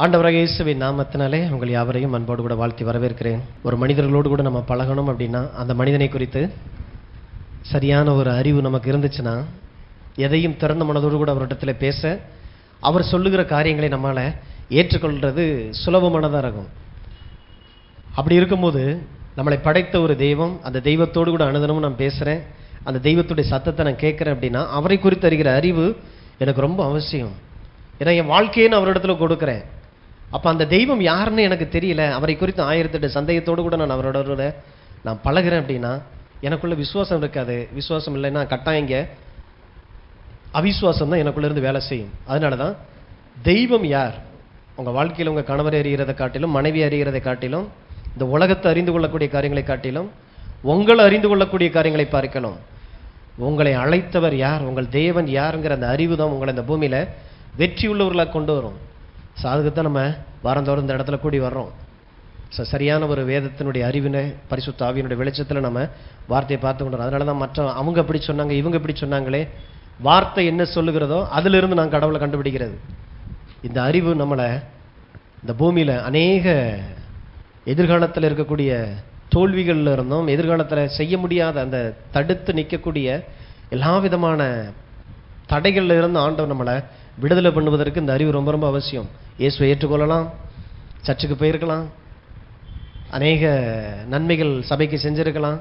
ஆண்டவராகிய இயேசுவின் நாமத்தினாலே உங்கள் யாவரையும் அன்போடு கூட வாழ்த்தி வரவேற்கிறேன். ஒரு மனிதர்களோடு கூட நம்ம பழகணும் அப்படின்னா அந்த மனிதனை குறித்து சரியான ஒரு அறிவு நமக்கு இருந்துச்சுன்னா எதையும் திறந்த மனதோடு கூட அவரிடத்தில் பேச, அவர் சொல்லுகிற காரியங்களை நம்மளால் ஏற்றுக்கொள்வது சுலபமானதாக இருக்கும். அப்படி இருக்கும்போது நம்மளை படைத்த ஒரு தெய்வம், அந்த தெய்வத்தோடு கூட அனுதினமும் நான் பேசுகிறேன், அந்த தெய்வத்துடைய சத்தத்தை நான் கேட்குறேன் அப்படின்னா அவரை குறித்து அறிகிற அறிவு எனக்கு ரொம்ப அவசியம். ஏன்னா என் வாழ்க்கையை நான் அவரிடத்துல கொடுக்குறேன். அப்போ அந்த தெய்வம் யாருன்னு எனக்கு தெரியல, அவரை குறித்து 1008 சந்தேகத்தோடு கூட நான் அவரோட நான் பழகிறேன் அப்படின்னா எனக்குள்ள விசுவாசம் இருக்காது. விசுவாசம் இல்லைன்னா கட்டாயம் இங்கே அவிசுவாசம் தான் எனக்குள்ள இருந்து வேலை செய்யும். அதனால தான் தெய்வம் யார், உங்கள் வாழ்க்கையில் உங்கள் கணவரை அறிகிறதை காட்டிலும், மனைவி அறிகிறதை காட்டிலும், இந்த உலகத்தை அறிந்து கொள்ளக்கூடிய காரியங்களை காட்டிலும் உங்களை அறிந்து கொள்ளக்கூடிய காரியங்களை பார்க்கணும். உங்களை அழைத்தவர் யார், உங்கள் தேவன் யாருங்கிற அந்த அறிவு தான் உங்களை இந்த பூமியில் வெற்றி உள்ளவர்களாக கொண்டு வரும். ஸோ அதுக்கு தான் நம்ம வாரந்தோறும் இந்த இடத்துல கூடி வர்றோம். ஸோ சரியான ஒரு வேதத்தினுடைய அறிவினை பரிசுத்த ஆவியினுடைய வெளிச்சத்தில் நம்ம வார்த்தையை பார்த்து கொண்டு வரோம். அதனால தான் மற்ற அவங்க இப்படி சொன்னாங்க, இவங்க இப்படி சொன்னாங்களே, வார்த்தை என்ன சொல்லுகிறதோ அதிலிருந்து நான் கடவுளை கண்டுபிடிக்கிறது. இந்த அறிவு நம்மளை இந்த பூமியில் அநேக எதிர்காலத்தில் இருக்கக்கூடிய தோல்விகளில் இருந்தும், எதிர்காலத்தில் செய்ய முடியாத அந்த தடுத்து நிற்கக்கூடிய எல்லா விதமான தடைகளில் இருந்து ஆண்டவர் நம்மளை விடுதலை பண்ணுவதற்கு இந்த அறிவு ரொம்ப ரொம்ப அவசியம். இயேசுவை ஏற்றுக்கொள்ளலாம், சர்ச்சுக்கு போயிருக்கலாம், அநேக நன்மைகள் சபைக்கு செஞ்சிருக்கலாம்.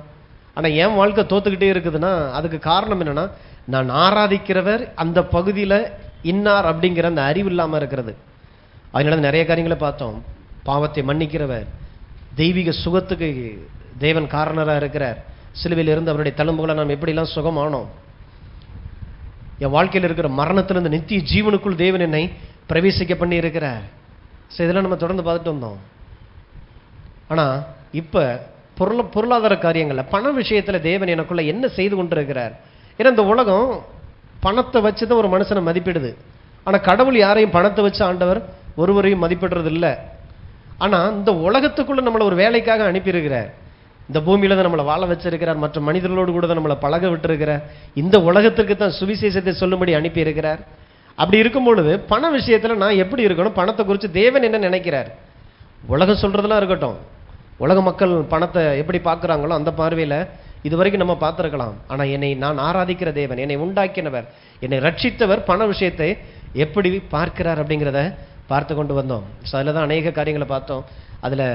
ஆனால் என் வாழ்க்கை தோத்துக்கிட்டே இருக்குதுன்னா அதுக்கு காரணம் என்னென்னா, நான் ஆராதிக்கிறவர் அந்த பகுதியில் இன்னார் அப்படிங்கிற அந்த அறிவு இல்லாமல் இருக்கிறது. அதனால நிறைய காரியங்களை பார்த்தோம். பாவத்தை மன்னிக்கிறவர், தெய்வீக சுகத்துக்கு தேவன் காரணராக இருக்கிறார், சிலுவையில் இருந்து அவருடைய தழும்புகளை நாம் எப்படிலாம் சுகமானோம், என் வாழ்க்கையில் இருக்கிற மரணத்திலிருந்து நித்திய ஜீவனுக்குள் தேவன் என்னை பிரவேசிக்க பண்ணி இருக்கிறார். ஸோ இதெல்லாம் நம்ம தொடர்ந்து பார்த்துட்டு வந்தோம். ஆனால் இப்போ பொருளாதார காரியங்களில், பண விஷயத்தில் தேவன் எனக்குள்ள என்ன செய்து கொண்டு இருக்கிறார்? ஏன்னா இந்த உலகம் பணத்தை வச்சு தான் ஒரு மனுஷனை மதிப்பிடுது. ஆனால் கடவுள் யாரையும் பணத்தை வச்சு ஆண்டவர் ஒருவரையும் மதிப்பிடுறது இல்லை. ஆனால் இந்த உலகத்துக்குள்ளே நம்மளை ஒரு வேலைக்காக அனுப்பியிருக்கிறார். இந்த பூமியில தான் நம்மளை வாழ வச்சிருக்கிறார், மற்ற மனிதர்களோடு கூட தான் நம்மளை பழக விட்டுருக்கிறார், இந்த உலகத்திற்கு தான் சுவிசேஷத்தை சொல்லும்படி அனுப்பி இருக்கிறார். அப்படி இருக்கும் பொழுது பண விஷயத்தில் நான் எப்படி இருக்கணும், பணத்தை குறித்து தேவன் என்ன நினைக்கிறார்? உலகம் சொல்றதெல்லாம் இருக்கட்டும், உலக மக்கள் பணத்தை எப்படி பார்க்குறாங்களோ அந்த பார்வையில் இது வரைக்கும் நம்ம பார்த்துருக்கலாம். ஆனால் என்னை நான் ஆராதிக்கிற தேவன், என்னை உண்டாக்கினவர், என்னை ரட்சித்தவர் பண விஷயத்தை எப்படி பார்க்கிறார் அப்படிங்கிறத பார்த்து கொண்டு வந்தோம். ஸோ அதில் தான் அநேக காரியங்களை பார்த்தோம். அதில்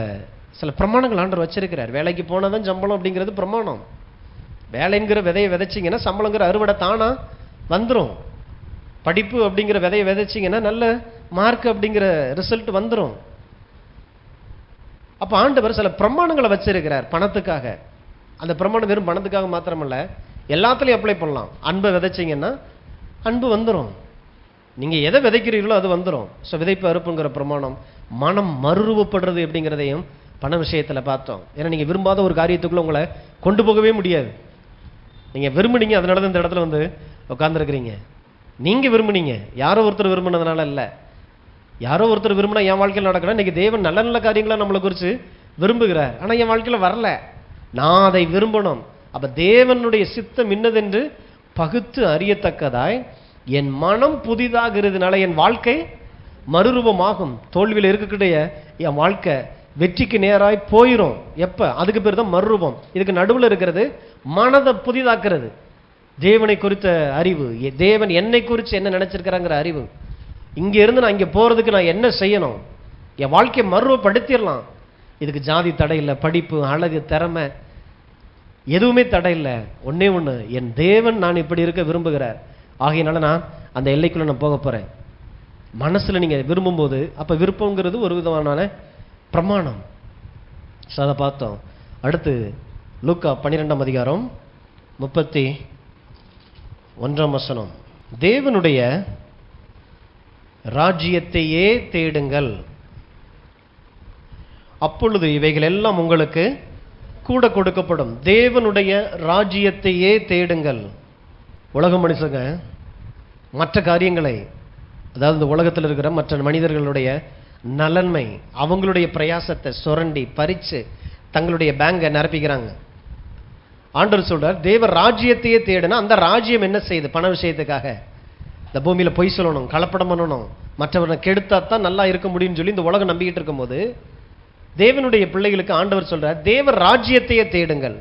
சில பிரமாணங்கள் ஆண்டவர் வச்சிருக்கிறார். வேலைக்கு போனால் தான் சம்பளம் அப்படிங்கிறது பிரமாணம். வேலைங்கிற விதையை விதைச்சிங்கன்னா சம்பளங்கிற அறுவடை தானா வந்துடும். படிப்பு அப்படிங்கிற விதையை விதைச்சிங்கன்னா நல்ல மார்க் அப்படிங்கிற ரிசல்ட் வந்துடும். அப்போ ஆண்டவர் சில பிரமாணங்களை வச்சிருக்கிறார் பணத்துக்காக. அந்த பிரமாணம் வெறும் பணத்துக்காக மாத்திரமல்ல, எல்லாத்துலேயும் அப்ளை பண்ணலாம். அன்பை விதைச்சிங்கன்னா அன்பு வந்துடும், நீங்கள் எதை விதைக்கிறீர்களோ அது வந்துடும். ஸோ விதைப்பு அறுப்புங்கிற பிரமாணம், மனம் மறுரூபப்படுறது அப்படிங்கிறதையும் பண விஷயத்தில் பார்த்தோம். ஏன்னா நீங்கள் விரும்பாத ஒரு காரியத்துக்குள்ள உங்களை கொண்டு போகவே முடியாது. நீங்கள் விரும்புனீங்க, அதனால தான் இந்த இடத்துல வந்து உட்காந்துருக்கிறீங்க. நீங்கள் விரும்புனீங்க, யாரோ ஒருத்தர் விரும்பினதுனால இல்லை. யாரோ ஒருத்தர் விரும்பினா என் வாழ்க்கையில் நடக்கணும். இன்றைக்கி தேவன் நல்ல நல்ல காரியங்களை நம்மளை குறித்து விரும்புகிறார், ஆனால் என் வாழ்க்கையில் வரல, நான் அதை விரும்பணும். அப்போ தேவனுடைய சித்தம் இன்னதென்று பகுத்து அறியத்தக்கதாய் என் மனம் புதிதாகிறதுனால என் வாழ்க்கை மறுரூபமாகும். தோல்வியில் இருக்கக்கூடிய என் வாழ்க்கை வெற்றிக்கு நேராய் போயிடும். எப்போ? அதுக்கு பேர் தான் மறுரூபம். இதுக்கு நடுவில் இருக்கிறது மனதை புதிதாக்குறது, தேவனை குறித்த அறிவு, தேவன் என்னை குறித்து என்ன நினைச்சிருக்கிறாங்கிற அறிவு. இங்கே இருந்து நான் இங்கே போகிறதுக்கு நான் என்ன செய்யணும், என் வாழ்க்கையை மறுரூபப்படுத்திடலாம். இதுக்கு ஜாதி தடை இல்லை, படிப்பு, அழகு, திறமை எதுவுமே தடை இல்லை. ஒன்னே ஒன்று, என் தேவன் நான் இப்படி இருக்க விரும்புகிறார், ஆகையினால நான் அந்த எல்லைக்குள்ளே நான் போக போகிறேன். மனசில் நீங்கள் விரும்பும்போது அப்போ விருப்பங்கிறது ஒரு விதமான பிரமாணம். ஸோ அதை பார்த்தோம். அடுத்து லூக்கா 12ஆம் அதிகாரம் 31ஆம் வசனம். தேவனுடைய ராஜ்யத்தையே தேடுங்கள், அப்பொழுது இவைகள் எல்லாம் உங்களுக்கு கூட கொடுக்கப்படும். தேவனுடைய ராஜ்யத்தையே தேடுங்கள். உலக மனுஷங்க மற்ற காரியங்களை, அதாவது இந்த உலகத்தில் இருக்கிற மற்ற மனிதர்களுடைய நலன்மை, அவங்களுடைய பிரயாசத்தை சுரண்டி பறித்து தங்களுடைய பேங்கை நிரப்பிக்கிறாங்க. ஆண்டவர் சொல்றார், தேவ ராஜ்யத்தையே தேடுனா அந்த ராஜ்யம் என்ன செய்யுது? பண விஷயத்துக்காக இந்த பூமியில் பொய் சொல்லணும், கலப்படம் பண்ணணும், மற்றவரை கெடுத்தா தான் நல்லா இருக்க முடியும்னு சொல்லி இந்த உலகம் நம்பிக்கிட்டு இருக்கும்போது, தேவனுடைய பிள்ளைகளுக்கு ஆண்டவர் சொல்றார், தேவ ராஜ்யத்தையே தேடுங்கள்.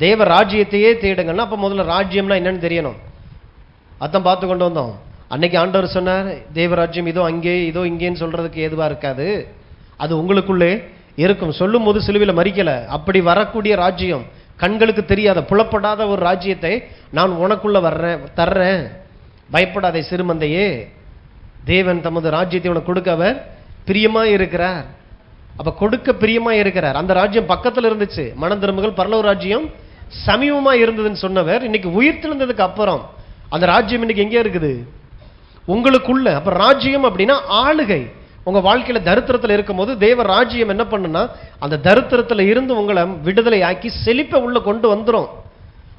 தேவ ராஜ்யத்தையே தேடுங்கள்னா அப்ப முதல்ல ராஜ்யம்னா என்னன்னு தெரியணும். அதான் பார்த்து கொண்டு வந்தோம். அன்னைக்கு ஆண்டவர் சொன்னார், தேவராஜ்யம் இதோ அங்கே இதோ இங்கேன்னு சொல்றதுக்கு ஏதுவா இருக்காது, அது உங்களுக்குள்ளே இருக்கும். சொல்லும் போது சிலுவையில் மறிக்கல. அப்படி வரக்கூடிய ராஜ்யம், கண்களுக்கு தெரியாத புலப்படாத ஒரு ராஜ்யத்தை நான் உனக்குள்ள தர்றேன், பயப்படாதே சிறுமந்தையே. தேவன் தமது ராஜ்யத்தை உனக்கு கொடுக்க அவர் பிரியமா இருக்கிறார். அப்ப கொடுக்க பிரியமா இருக்கிறார். அந்த ராஜ்யம் பக்கத்துல இருந்துச்சு, மனம் திரும்புகள் பரலோக ராஜ்யம் சமீபமா இருந்ததுன்னு சொன்னவர் இன்னைக்கு உயிர்த்தெழுந்ததுக்கு அப்புறம் அந்த ராஜ்யம் இன்னைக்கு எங்கே இருக்குது? உங்களுக்குள்ள. அப்ப ராஜ்யம் அப்படின்னா ஆளுகை. உங்க வாழ்க்கையில தரித்திரத்தில் இருக்கும் போது தேவ ராஜ்யம் என்ன பண்ணுன்னா, அந்த தரித்திரத்துல இருந்து உங்களை விடுதலை ஆக்கி செழிப்பை உள்ள கொண்டு வந்துடும்.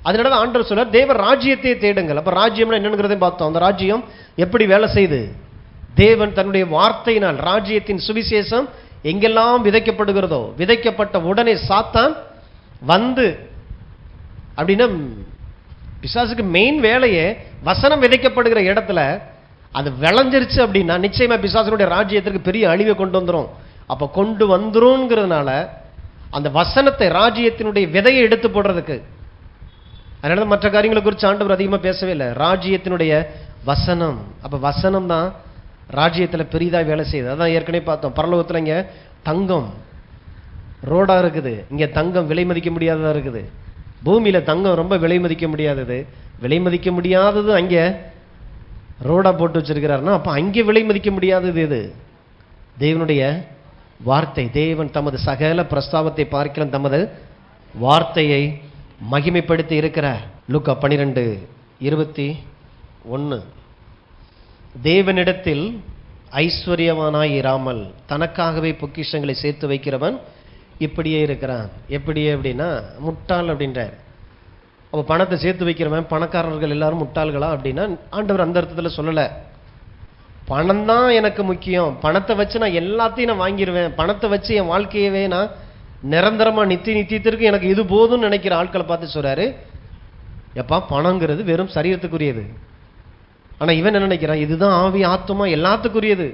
அதனால ஆண்டவர் சொல்றார், தேவ ராஜ்யத்தை தேடுங்கள். அப்ப ராஜ்யம்னா என்னங்கிறதையும் பார்த்தோம். அந்த ராஜ்யம் எப்படி வேலை செய்யுது? தேவன் தன்னுடைய வார்த்தையினால், ராஜ்யத்தின் சுவிசேஷம் எங்கெல்லாம் விதைக்கப்படுகிறதோ, விதைக்கப்பட்ட உடனே சாத்தான் வந்து, அப்படின்னா பிசாசுக்கு மெயின் வேலையே வசனம் விதைக்கப்படுகிற இடத்துல அது விளைஞ்சிருச்சு அப்படின்னா நிச்சயமா பிசாசனுடைய ராஜ்யத்திற்கு பெரிய அழிவை கொண்டு வந்துடும். அப்ப கொண்டு வந்துரும்ங்கிறதுனால அந்த வசனத்தை, ராஜ்யத்தினுடைய விதையை எடுத்து போடுறதுக்கு, அதனால மற்ற காரியங்களை குறித்து ஆண்டவர் அதிகமா பேசவே இல்லை. ராஜ்யத்தினுடைய வசனம். அப்ப வசனம் தான் ராஜ்யத்துல பெரிதா வேலை செய்யுது. அதான் ஏற்கனவே பார்த்தோம். பரலோகத்துல இங்க தங்கம் ரோடா இருக்குது, இங்க தங்கம் விலை மதிக்க முடியாததா இருக்குது. பூமியில தங்கம் ரொம்ப விலை மதிக்க முடியாதது, விலை மதிக்க முடியாதது அங்க ரோடா போட்டு வச்சிருக்கிறாருன்னா அப்ப அங்கே விலை மதிக்க முடியாதது எது? தேவனுடைய வார்த்தை. தேவன் தமது சகல பிரஸ்தாபத்தை பார்க்கலாம் தமது வார்த்தையை மகிமைப்படுத்தி இருக்கிறார். லூக்கா 12:21. தேவனிடத்தில் ஐஸ்வர்யவானாய் இராமல் தனக்காகவே பொக்கிஷங்களை சேர்த்து வைக்கிறவன் இப்படியே இருக்கிறான். எப்படியே அப்படின்னா முட்டாள் அப்படின்றார். அப்போ பணத்தை சேர்த்து வைக்கிறவன், பணக்காரர்கள் எல்லாரும் முட்டாள்களா அப்படின்னா ஆண்டவர் அந்த அர்த்தத்தில் சொல்லலை. பணம் தான் எனக்கு முக்கியம், பணத்தை வச்சு நான் எல்லாத்தையும் நான் வாங்கிடுவேன், பணத்தை வச்சு என் வாழ்க்கையவே நான் நிரந்தரமா நித்தியத்திற்கு எனக்கு இது போதும்னு நினைக்கிற ஆட்களை பார்த்து சொல்றாரு, எப்பா பணங்கிறது வெறும் சரீரத்துக்குரியது. ஆனா இவன் என்ன நினைக்கிறான், இதுதான் ஆவி ஆத்துமா எல்லாத்துக்குரியது.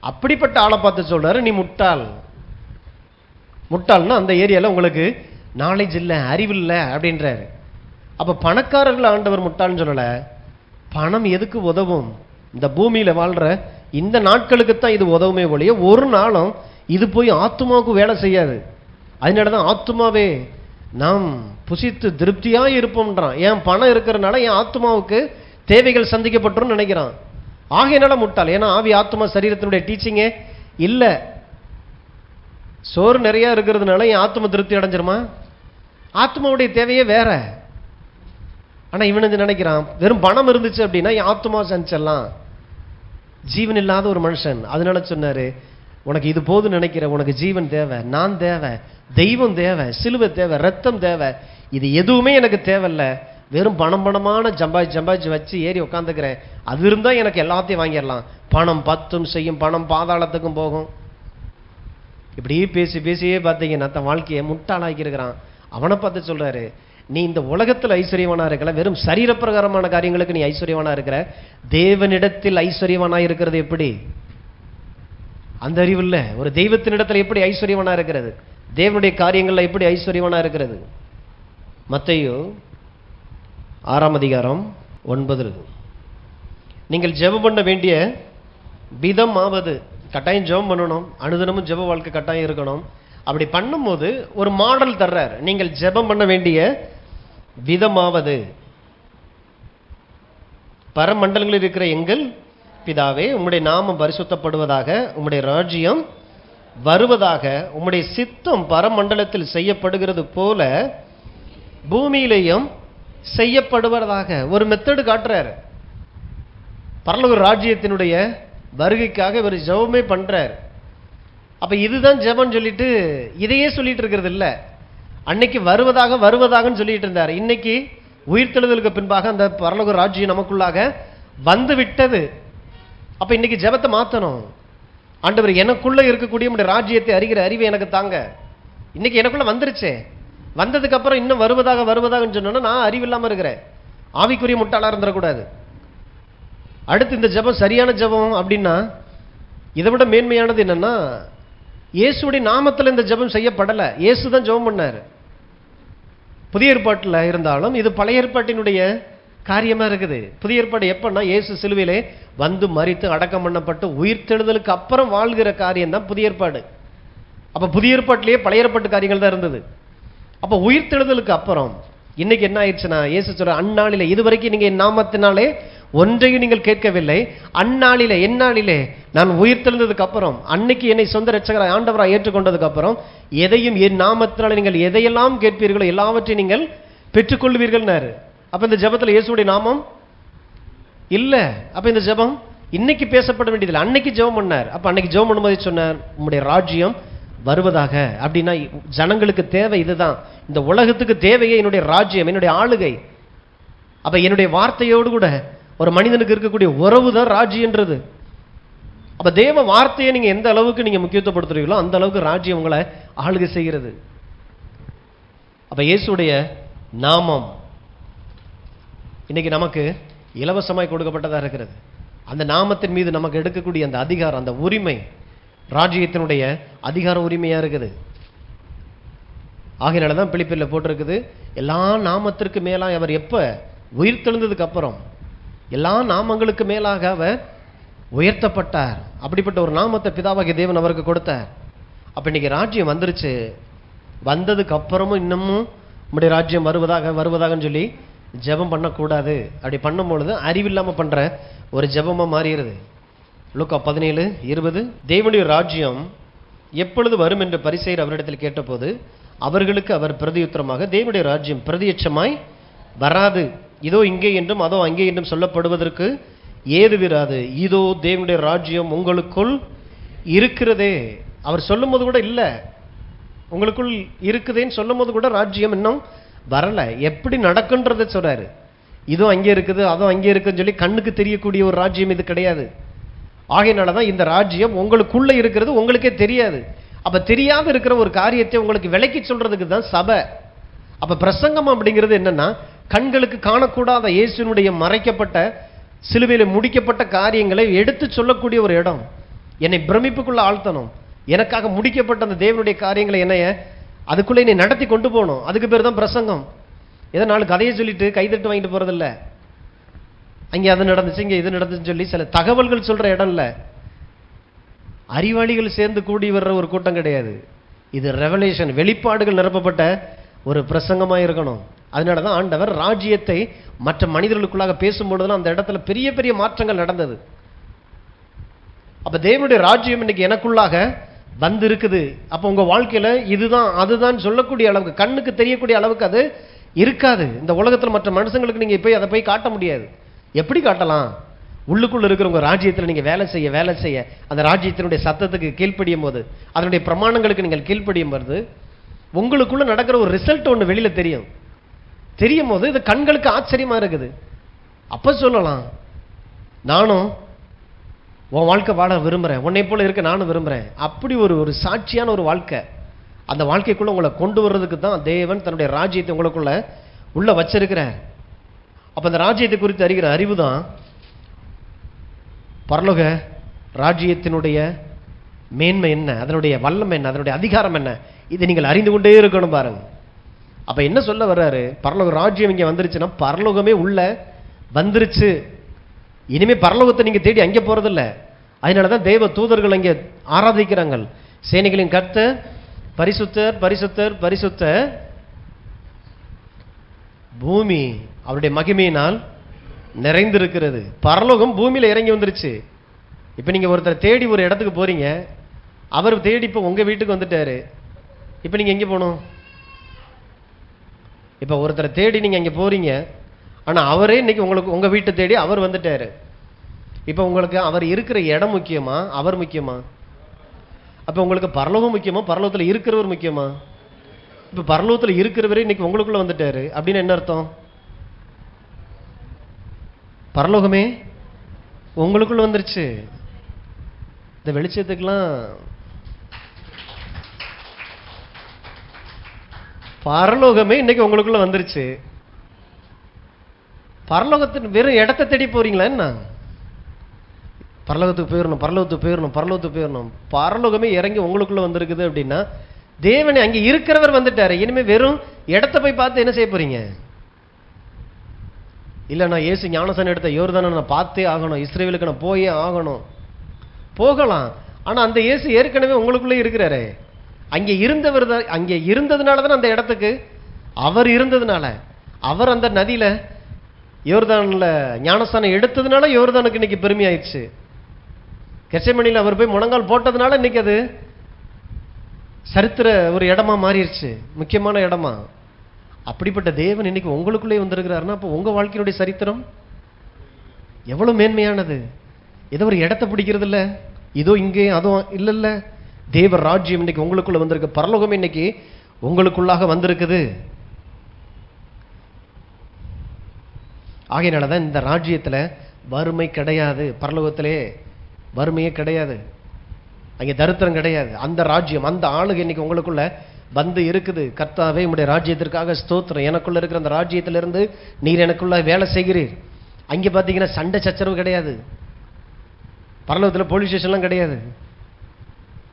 அப்படிப்பட்ட ஆளை பார்த்து சொல்றாரு, நீ முட்டாள். முட்டாள்னா அந்த ஏரியால உங்களுக்கு நாலேஜ் இல்லை, அறிவு இல்லை அப்படின்றாரு. அப்ப பணக்காரர்கள் ஆண்டவர் முட்டாள்னு சொல்லல. பணம் எதுக்கு உதவும்? இந்த பூமியில வாழ்ற இந்த நாட்களுக்குத்தான் இது உதவுமே ஒழிய ஒரு நாளும் இது போய் ஆத்துமாவுக்கு வேலை செய்யாது. அதனாலதான் ஆத்துமாவே நாம் புசித்து திருப்தியா இருப்போம்ன்றான். ஏன் பணம் இருக்கிறதுனால என் ஆத்துமாவுக்கு தேவைகள் சந்திக்கப்பட்டோம்னு நினைக்கிறான். ஆகையினால முட்டாள். ஏன்னா ஆவி ஆத்துமா சரீரத்தினுடைய டீச்சிங்கே இல்லை. சோறு நிறைய இருக்கிறதுனால என் ஆத்மா திருப்தி அடைஞ்சிருமா? ஆத்மாவுடைய தேவையே வேற. ஆனா இவன் நினைக்கிறான், வெறும் பணம் இருந்துச்சு அப்படின்னா என் ஆத்மா செஞ்சலாம். ஜீவன் இல்லாத ஒரு மனுஷன். அதனால சொன்னாரு, உனக்கு இது போதும் நினைக்கிற, உனக்கு ஜீவன் தேவை, நான் தேவை, தெய்வம் தேவை, சிலுவை தேவை, ரத்தம் தேவை, இது எதுவுமே எனக்கு தேவையில்லை. வெறும் பணமான ஜம்பாய்ச்சி வச்சு ஏறி உட்காந்துக்கிறேன், அது இருந்தா எனக்கு எல்லாத்தையும் வாங்கிடலாம். பணம் பத்தும் செய்யும், பணம் பாதாளத்துக்கும் போகும். இப்படியே பேசியே பார்த்தீங்கன்னா தன் வாழ்க்கையை முட்டாளாக்கி இருக்கிறான். அவனை பார்த்து சொல்றாரு, நீ இந்த உலகத்தில் ஐஸ்வர்யவானா இருக்கல, வெறும் சரீரப்பிரகாரமான காரியங்களுக்கு நீ ஐஸ்வர்யவானா இருக்கிற. தேவனிடத்தில் ஐஸ்வர்யவானா இருக்கிறது எப்படி? அந்த அறிவு இல்லை. ஒரு தெய்வத்தினிடத்தில் எப்படி ஐஸ்வர்யவானா இருக்கிறது? தேவனுடைய காரியங்கள்ல எப்படி ஐஸ்வர்யவானா இருக்கிறது? மத்தேயு 6:9. நீங்கள் ஜெபம் பண்ண வேண்டிய விதம் ஆவது, கட்டாயம் ஜெபம் பண்ணணும், அனுதினமும் ஜெப வாழ்க்கை கட்டாயம் இருக்கணும். அப்படி பண்ணும்போது ஒரு மாடல் தர்றார். நீங்கள் ஜெபம் பண்ண வேண்டிய விதமாவது, பரமண்டலங்களில் இருக்கிற எங்கள் பிதாவே, உம்முடைய நாமம் பரிசுத்தப்படுவதாக, உம்முடைய ராஜ்யம் வருவதாக, உம்முடைய சித்தம் பரமண்டலத்தில் செய்யப்படுகிறது போல பூமியிலேயும் செய்யப்படுவதாக. ஒரு மெத்தடு காட்டுறார். பரலோக ராஜ்யத்தினுடைய வருகைக்காக ஒரு ஜெபமே பண்றார். அப்ப இதுதான் ஜெபம் சொல்லிட்டு இதையே சொல்லிட்டு இருக்கிறது இல்ல. அன்னைக்கு வருவதாகன்னு சொல்லிட்டு இருந்தார். இன்னைக்கு உயிர்த்தெழுதலுக்கு பின்பாக அந்த பரலோக ராஜ்யம் நமக்குள்ளாக வந்து விட்டது. அப்ப இன்னைக்கு ஜெபத்தை மாத்தணும். ஆண்டவர் எனக்குள்ள இருக்கக்கூடிய உடைய ராஜ்யத்தை அறிகிற அறிவை எனக்கு தாங்க. இன்னைக்கு எனக்குள்ள வந்துருச்சே, வந்ததுக்கு அப்புறம் இன்னும் வருவதாகன்னு சொன்னா நான் அறிவில்லாம இருக்கிறேன். ஆவிக்குரிய முட்டாளா இருந்துடக்கூடாது. அடுத்து இந்த ஜெபம் சரியான ஜெபம் அப்படின்னா இதை விட மேன்மையானது என்னன்னா, இயேசுடைய நாமத்தில் இந்த ஜெபம் செய்யப்படலை, இயேசு தான் ஜெபம் பண்ணார். புதிய ஏற்பாட்டில் இருந்தாலும் இது பழைய ஏற்பாட்டினுடைய காரியமா இருக்குது. புதிய ஏற்பாடு எப்பன்னா, இயேசு சிலுவையிலே வந்து மரித்து அடக்கம் பண்ணப்பட்டு உயிர்த்தெழுதலுக்கு அப்புறம் வாழ்கிற காரியம் தான் புதிய ஏற்பாடு. அப்ப புதிய ஏற்பாட்டிலேயே பழைய ஏற்பாட்டு காரியங்கள் தான் இருந்தது. அப்ப உயிர்த்தெழுதலுக்கு அப்புறம் இன்னைக்கு என்ன ஆயிடுச்சுன்னா, இயேசு சொல்ற அந்நாளிலே, இதுவரைக்கும் நீங்க என் நாமத்தினாலே ஒன்றையும் நீங்கள் கேட்கவில்லை, அந்நாளிலே எந்நாளிலே நான் உயிர்த்தெழுந்ததுக்கு அப்புறம், அன்னைக்கு என்னை சொந்த இரட்சகராய் ஆண்டவராய் ஏற்றுக்கொண்டதுக்கு அப்புறம் எதையும் என் நாமத்தினாலே நீங்கள் எதையெல்லாம் கேட்பீர்களோ எல்லாவற்றையும் நீங்கள் பெற்றுக்கொள்வீர்கள்னாரு. அப்ப இந்த ஜெபத்தில் இயேசுடைய நாமம் இல்ல. அப்ப இந்த ஜெபம் இன்னைக்கு பேசப்பட வேண்டியதில்லை, அன்னைக்கு ஜெபம் பண்ணார். அப்ப அன்னைக்கு ஜெபம் பண்ணும்போது சொன்னார், உம்முடைய ராஜ்யம் வருவதாக. அப்படின்னா ஜனங்களுக்கு தேவை இதுதான், இந்த உலகத்துக்கு தேவையே என்னுடைய ராஜ்யம், என்னுடைய ஆளுகை. அப்ப என்னுடைய வார்த்தையோடு கூட ஒரு மனிதனுக்கு இருக்கக்கூடிய உறவு தான் ராஜ்யன்றது. அப்ப தேவ வார்த்தையை நீங்க எந்த அளவுக்கு நீங்க முக்கியத்துவப்படுத்துறீங்களோ அந்த அளவுக்கு ராஜ்யம் உங்களை ஆளுகை செய்கிறது. அப்ப இயேசுடைய நாமம் இன்னைக்கு நமக்கு இலவசமாய் கொடுக்கப்பட்டதா இருக்கிறது. அந்த நாமத்தின் மீது நமக்கு எடுக்கக்கூடிய அந்த அதிகாரம், அந்த உரிமை ராஜ்யத்தினுடைய அதிகார உரிமையா இருக்குது. ஆகையினாலதான் பிலிப்பியர்ல போட்டிருக்குது, எல்லா நாமத்திற்கு மேலாக அவர் எப்ப உயிர்த்தெழுந்ததுக்கு அப்புறம் எல்லா நாமங்களுக்கு மேலாக அவர் உயர்த்தப்பட்டார். அப்படிப்பட்ட ஒரு நாமத்தை பிதாவாகிய தேவன் அவருக்கு கொடுத்தார். அப்ப இன்னைக்கு ராஜ்யம் வந்துருச்சு. வந்ததுக்கு அப்புறமும் இன்னமும் நம்முடைய ராஜ்யம் வருவதாக வருவதாகன்னு சொல்லி ஜெபம் பண்ணக்கூடாது. அப்படி பண்ணும் பொழுது அறிவில்லாம பண்ற ஒரு ஜெபமா மாறிடுது. லூக்கா 17:20, தேவனுடைய ராஜ்யம் எப்பொழுது வரும் என்று பரிசேயர் அவரிடத்தில் கேட்டபோது அவர்களுக்கு அவர் பிரதியுத்தரமாக, தேவனுடைய ராஜ்யம் பிரதியட்சமாய் வராது, இதோ இங்கே என்றும் அதோ அங்கே என்றும் சொல்லப்படுவதற்கு ஏது விராது, இதோ தேவனுடைய ராஜ்யம் உங்களுக்குள் இருக்கிறதே. அவர் சொல்லும் போது கூட இல்லை, உங்களுக்குள் இருக்குதேன்னு சொல்லும் போது கூட ராஜ்யம் இன்னும் வரல. எப்படி நடக்குன்றதை சொல்றாரு. இதோ அங்கே இருக்குது அதோ அங்கே இருக்குன்னு சொல்லி கண்ணுக்கு தெரியக்கூடிய ஒரு ராஜ்யம் இது கிடையாது. ஆகையினாலதான் இந்த ராஜ்யம் உங்களுக்குள்ள இருக்கிறது உங்களுக்கே தெரியாது. அப்ப தெரியாத இருக்கிற ஒரு காரியத்தை உங்களுக்கு விளக்கி சொல்றதுக்கு தான் சபை. அப்ப பிரசங்கம் அப்படிங்கிறது என்னன்னா, கண்களுக்கு காணக்கூடாத இயேசுனுடைய மறைக்கப்பட்ட சிலுவையில முடிக்கப்பட்ட காரியங்களை எடுத்து சொல்லக்கூடிய ஒரு இடம். என்னை பிரமிப்புக்குள்ள ஆழ்த்தணும், எனக்காக முடிக்கப்பட்ட அந்த தேவனுடைய காரியங்களை என்னைய அதுக்குள்ள என்னை நடத்தி கொண்டு போகணும். அதுக்கு பேர் தான் பிரசங்கம். ஏதோ நாலு கதையை சொல்லிட்டு கைதட்டு வாங்கிட்டு போறதில்ல, அங்கே அது நடந்துச்சு இங்கே இது நடந்துச்சுன்னு சொல்லி சில தகவல்கள் சொல்ற இடம் இல்லை. அறிவாளிகள் சேர்ந்து கூடி வர்ற ஒரு கூட்டம் கிடையாது. இது ரெவலேஷன், வெளிப்பாடுகள் நிரப்பப்பட்ட ஒரு பிரசங்கமா இருக்கணும். அதனாலதான் ஆண்டவர் ராஜ்யத்தை மற்ற மனிதர்களுக்குள்ளாக பேசும்பொழுதுலாம் அந்த இடத்துல பெரிய பெரிய மாற்றங்கள் நடந்தது. அப்ப தேவனுடைய ராஜ்யம் இன்னைக்கு எனக்குள்ளாக வந்து இருக்குது. அப்ப உங்க வாழ்க்கையில இதுதான் அதுதான் சொல்லக்கூடிய அளவுக்கு, கண்ணுக்கு தெரியக்கூடிய அளவுக்கு அது இருக்காது. இந்த உலகத்துல மற்ற மனுஷங்களுக்கு நீங்க போய் அதை போய் காட்ட முடியாது. எப்படி காட்டலாம்? உள்ளுக்குள்ள இருக்கிற உங்க ராஜ்யத்தில் நீங்க வேலை செய்ய அந்த ராஜ்யத்தினுடைய சத்தத்துக்கு கீழ்ப்படியும் போது, அதனுடைய பிரமாணங்களுக்கு நீங்கள் கீழ்ப்படியும் போது உங்களுக்குள்ள நடக்கிற ஒரு ரிசல்ட் ஒன்று வெளியில தெரியும் போது இது கண்களுக்கு ஆச்சரியமா இருக்குது. அப்ப சொல்லலாம், நானும் உன் வாழ்க்கை வாழ விரும்புறேன், உன்னை போல இருக்க நானும் விரும்புறேன். அப்படி ஒரு சாட்சியான ஒரு வாழ்க்கை, அந்த வாழ்க்கைக்குள்ள உங்களை கொண்டு வர்றதுக்கு தான் தேவன் தன்னுடைய ராஜ்யத்தை உங்களுக்குள்ள உள்ள வச்சிருக்கிறார். அப்ப அந்த ராஜ்யத்தை குறித்து அறிகிற அறிவு தான் பரலோக ராஜ்யத்தினுடைய மேன்மை என்ன, அதனுடைய வல்லமை என்ன, அதனுடைய அதிகாரம் என்ன, இதை நீங்கள் அறிந்து கொண்டே இருக்கணும் பாருங்க. அப்ப என்ன சொல்ல வர்றாரு? பரலோக ராஜ்யம் இங்க வந்துருச்சுன்னா பரலோகமே உள்ள வந்துருச்சு. இனிமே பரலோகத்தை நீங்க தேடி அங்கே போறதில்ல. அதனாலதான் தேவ தூதர்கள் அங்கே ஆராதிக்கிறாங்க. சேனைகளின் கர்த்தர் பரிசுத்தர் பரிசுத்தர் பரிசுத்தர், பூமி அவருடைய மகிமையினால் நிறைந்திருக்கிறது. பரலோகம் பூமியில இறங்கி வந்துருச்சு. இப்ப நீங்க ஒருத்தர் தேடி ஒரு இடத்துக்கு போறீங்க, அவர் தேடி இப்ப உங்க வீட்டுக்கு வந்துட்டாரு. இப்ப நீங்க எங்க போகணும்? இப்ப ஒருத்தரை தேடி நீங்க அங்க போறீங்க, ஆனா அவரே இன்னைக்கு உங்களுக்கு உங்க வீட்டை தேடி அவர் வந்துட்டாரு. இப்ப உங்களுக்கு அவர் இருக்கிற இடம் முக்கியமா, அவர் முக்கியமா? அப்ப உங்களுக்கு பரலோகம் முக்கியமா, பரலோகத்துல இருக்கிறவர் முக்கியமா? இப்ப பரலோகத்துல இருக்கிறவரே இன்னைக்கு உங்களுக்குள்ள வந்துட்டாரு அப்படின்னு என்ன அர்த்தம்? பரலோகமே உங்களுக்குள்ள வந்துருச்சு. இந்த வெளிச்சத்துக்கெல்லாம் பரலோகமே இன்னைக்கு உங்களுக்குள்ள வந்துருச்சு. பரலோகத்தின் வெறும் இடத்தை தேடி போறீங்களா என்ன? பரலோகத்துக்கு போயிடணும், பரலோகத்துக்கு போயிடணும், பரலோகத்துக்கு போயிடணும். பரலோகமே இறங்கி உங்களுக்குள்ள வந்திருக்குது அப்படின்னா தேவனை அங்கே இருக்கிறவர் வந்துட்டாரு. இனிமே வெறும் இடத்த போய் பார்த்து என்ன செய்ய போறீங்க? இல்ல நான் இயேசு ஞானஸ்நானம் எடுத்த யோர்தானை நான் பார்த்தே ஆகணும், இஸ்ரவேலுக்கு நான் போயே ஆகணும். போகலாம், ஆனா அந்த இயேசு ஏற்கனவே உங்களுக்குள்ளே இருக்கிறாரு. அங்கே இருந்தவர் தான், அங்கே இருந்ததுனால தான் அந்த இடத்துக்கு அவர் இருந்ததுனால, அவர் அந்த நதியில யோர்தான்ல ஞானஸ்நானம் எடுத்ததுனால யோர்தானுக்கு இன்னைக்கு பெருமையாயிடுச்சு. கெத்செமனியில் அவர் போய் முழங்கால் போட்டதுனால இன்னைக்கு அது சரித்திர ஒரு இடமா மாறிடுச்சு, முக்கியமான இடமா. அப்படிப்பட்ட தேவன் இன்னைக்கு உங்களுக்குள்ளே வந்திருக்கிறாருன்னா அப்போ உங்க வாழ்க்கையினுடைய சரித்திரம் எவ்வளவு மேன்மையானது. ஏதோ ஒரு இடத்தை பிடிக்கிறது இல்ல, இதோ இங்கே அதுவும் இல்ல. தேவ ராஜ்யம் இன்னைக்கு உங்களுக்குள்ள வந்திருக்கு. பரலோகம் இன்னைக்கு உங்களுக்குள்ளாக வந்திருக்குது. ஆகையினாலதான் இந்த ராஜ்யத்துல வறுமை கிடையாது. பரலோகத்திலே வறுமையே கிடையாது, அங்கே தரித்திரம் கிடையாது. அந்த ராஜ்யம், அந்த ஆளுகை இன்னைக்கு உங்களுக்குள்ள வந்து இருக்குது. கர்த்தாவே உம்முடைய ராஜ்யத்திற்காக ஸ்தோத்திரம். எனக்குள்ள இருக்கிற அந்த ராஜ்யத்திலிருந்து நீர் எனக்குள்ள வேலை செய்கிறீர். அங்கே பார்த்தீங்கன்னா சண்டை சச்சரவு கிடையாது. பரலோகத்தில் போலீஸ் ஸ்டேஷன்லாம் கிடையாது,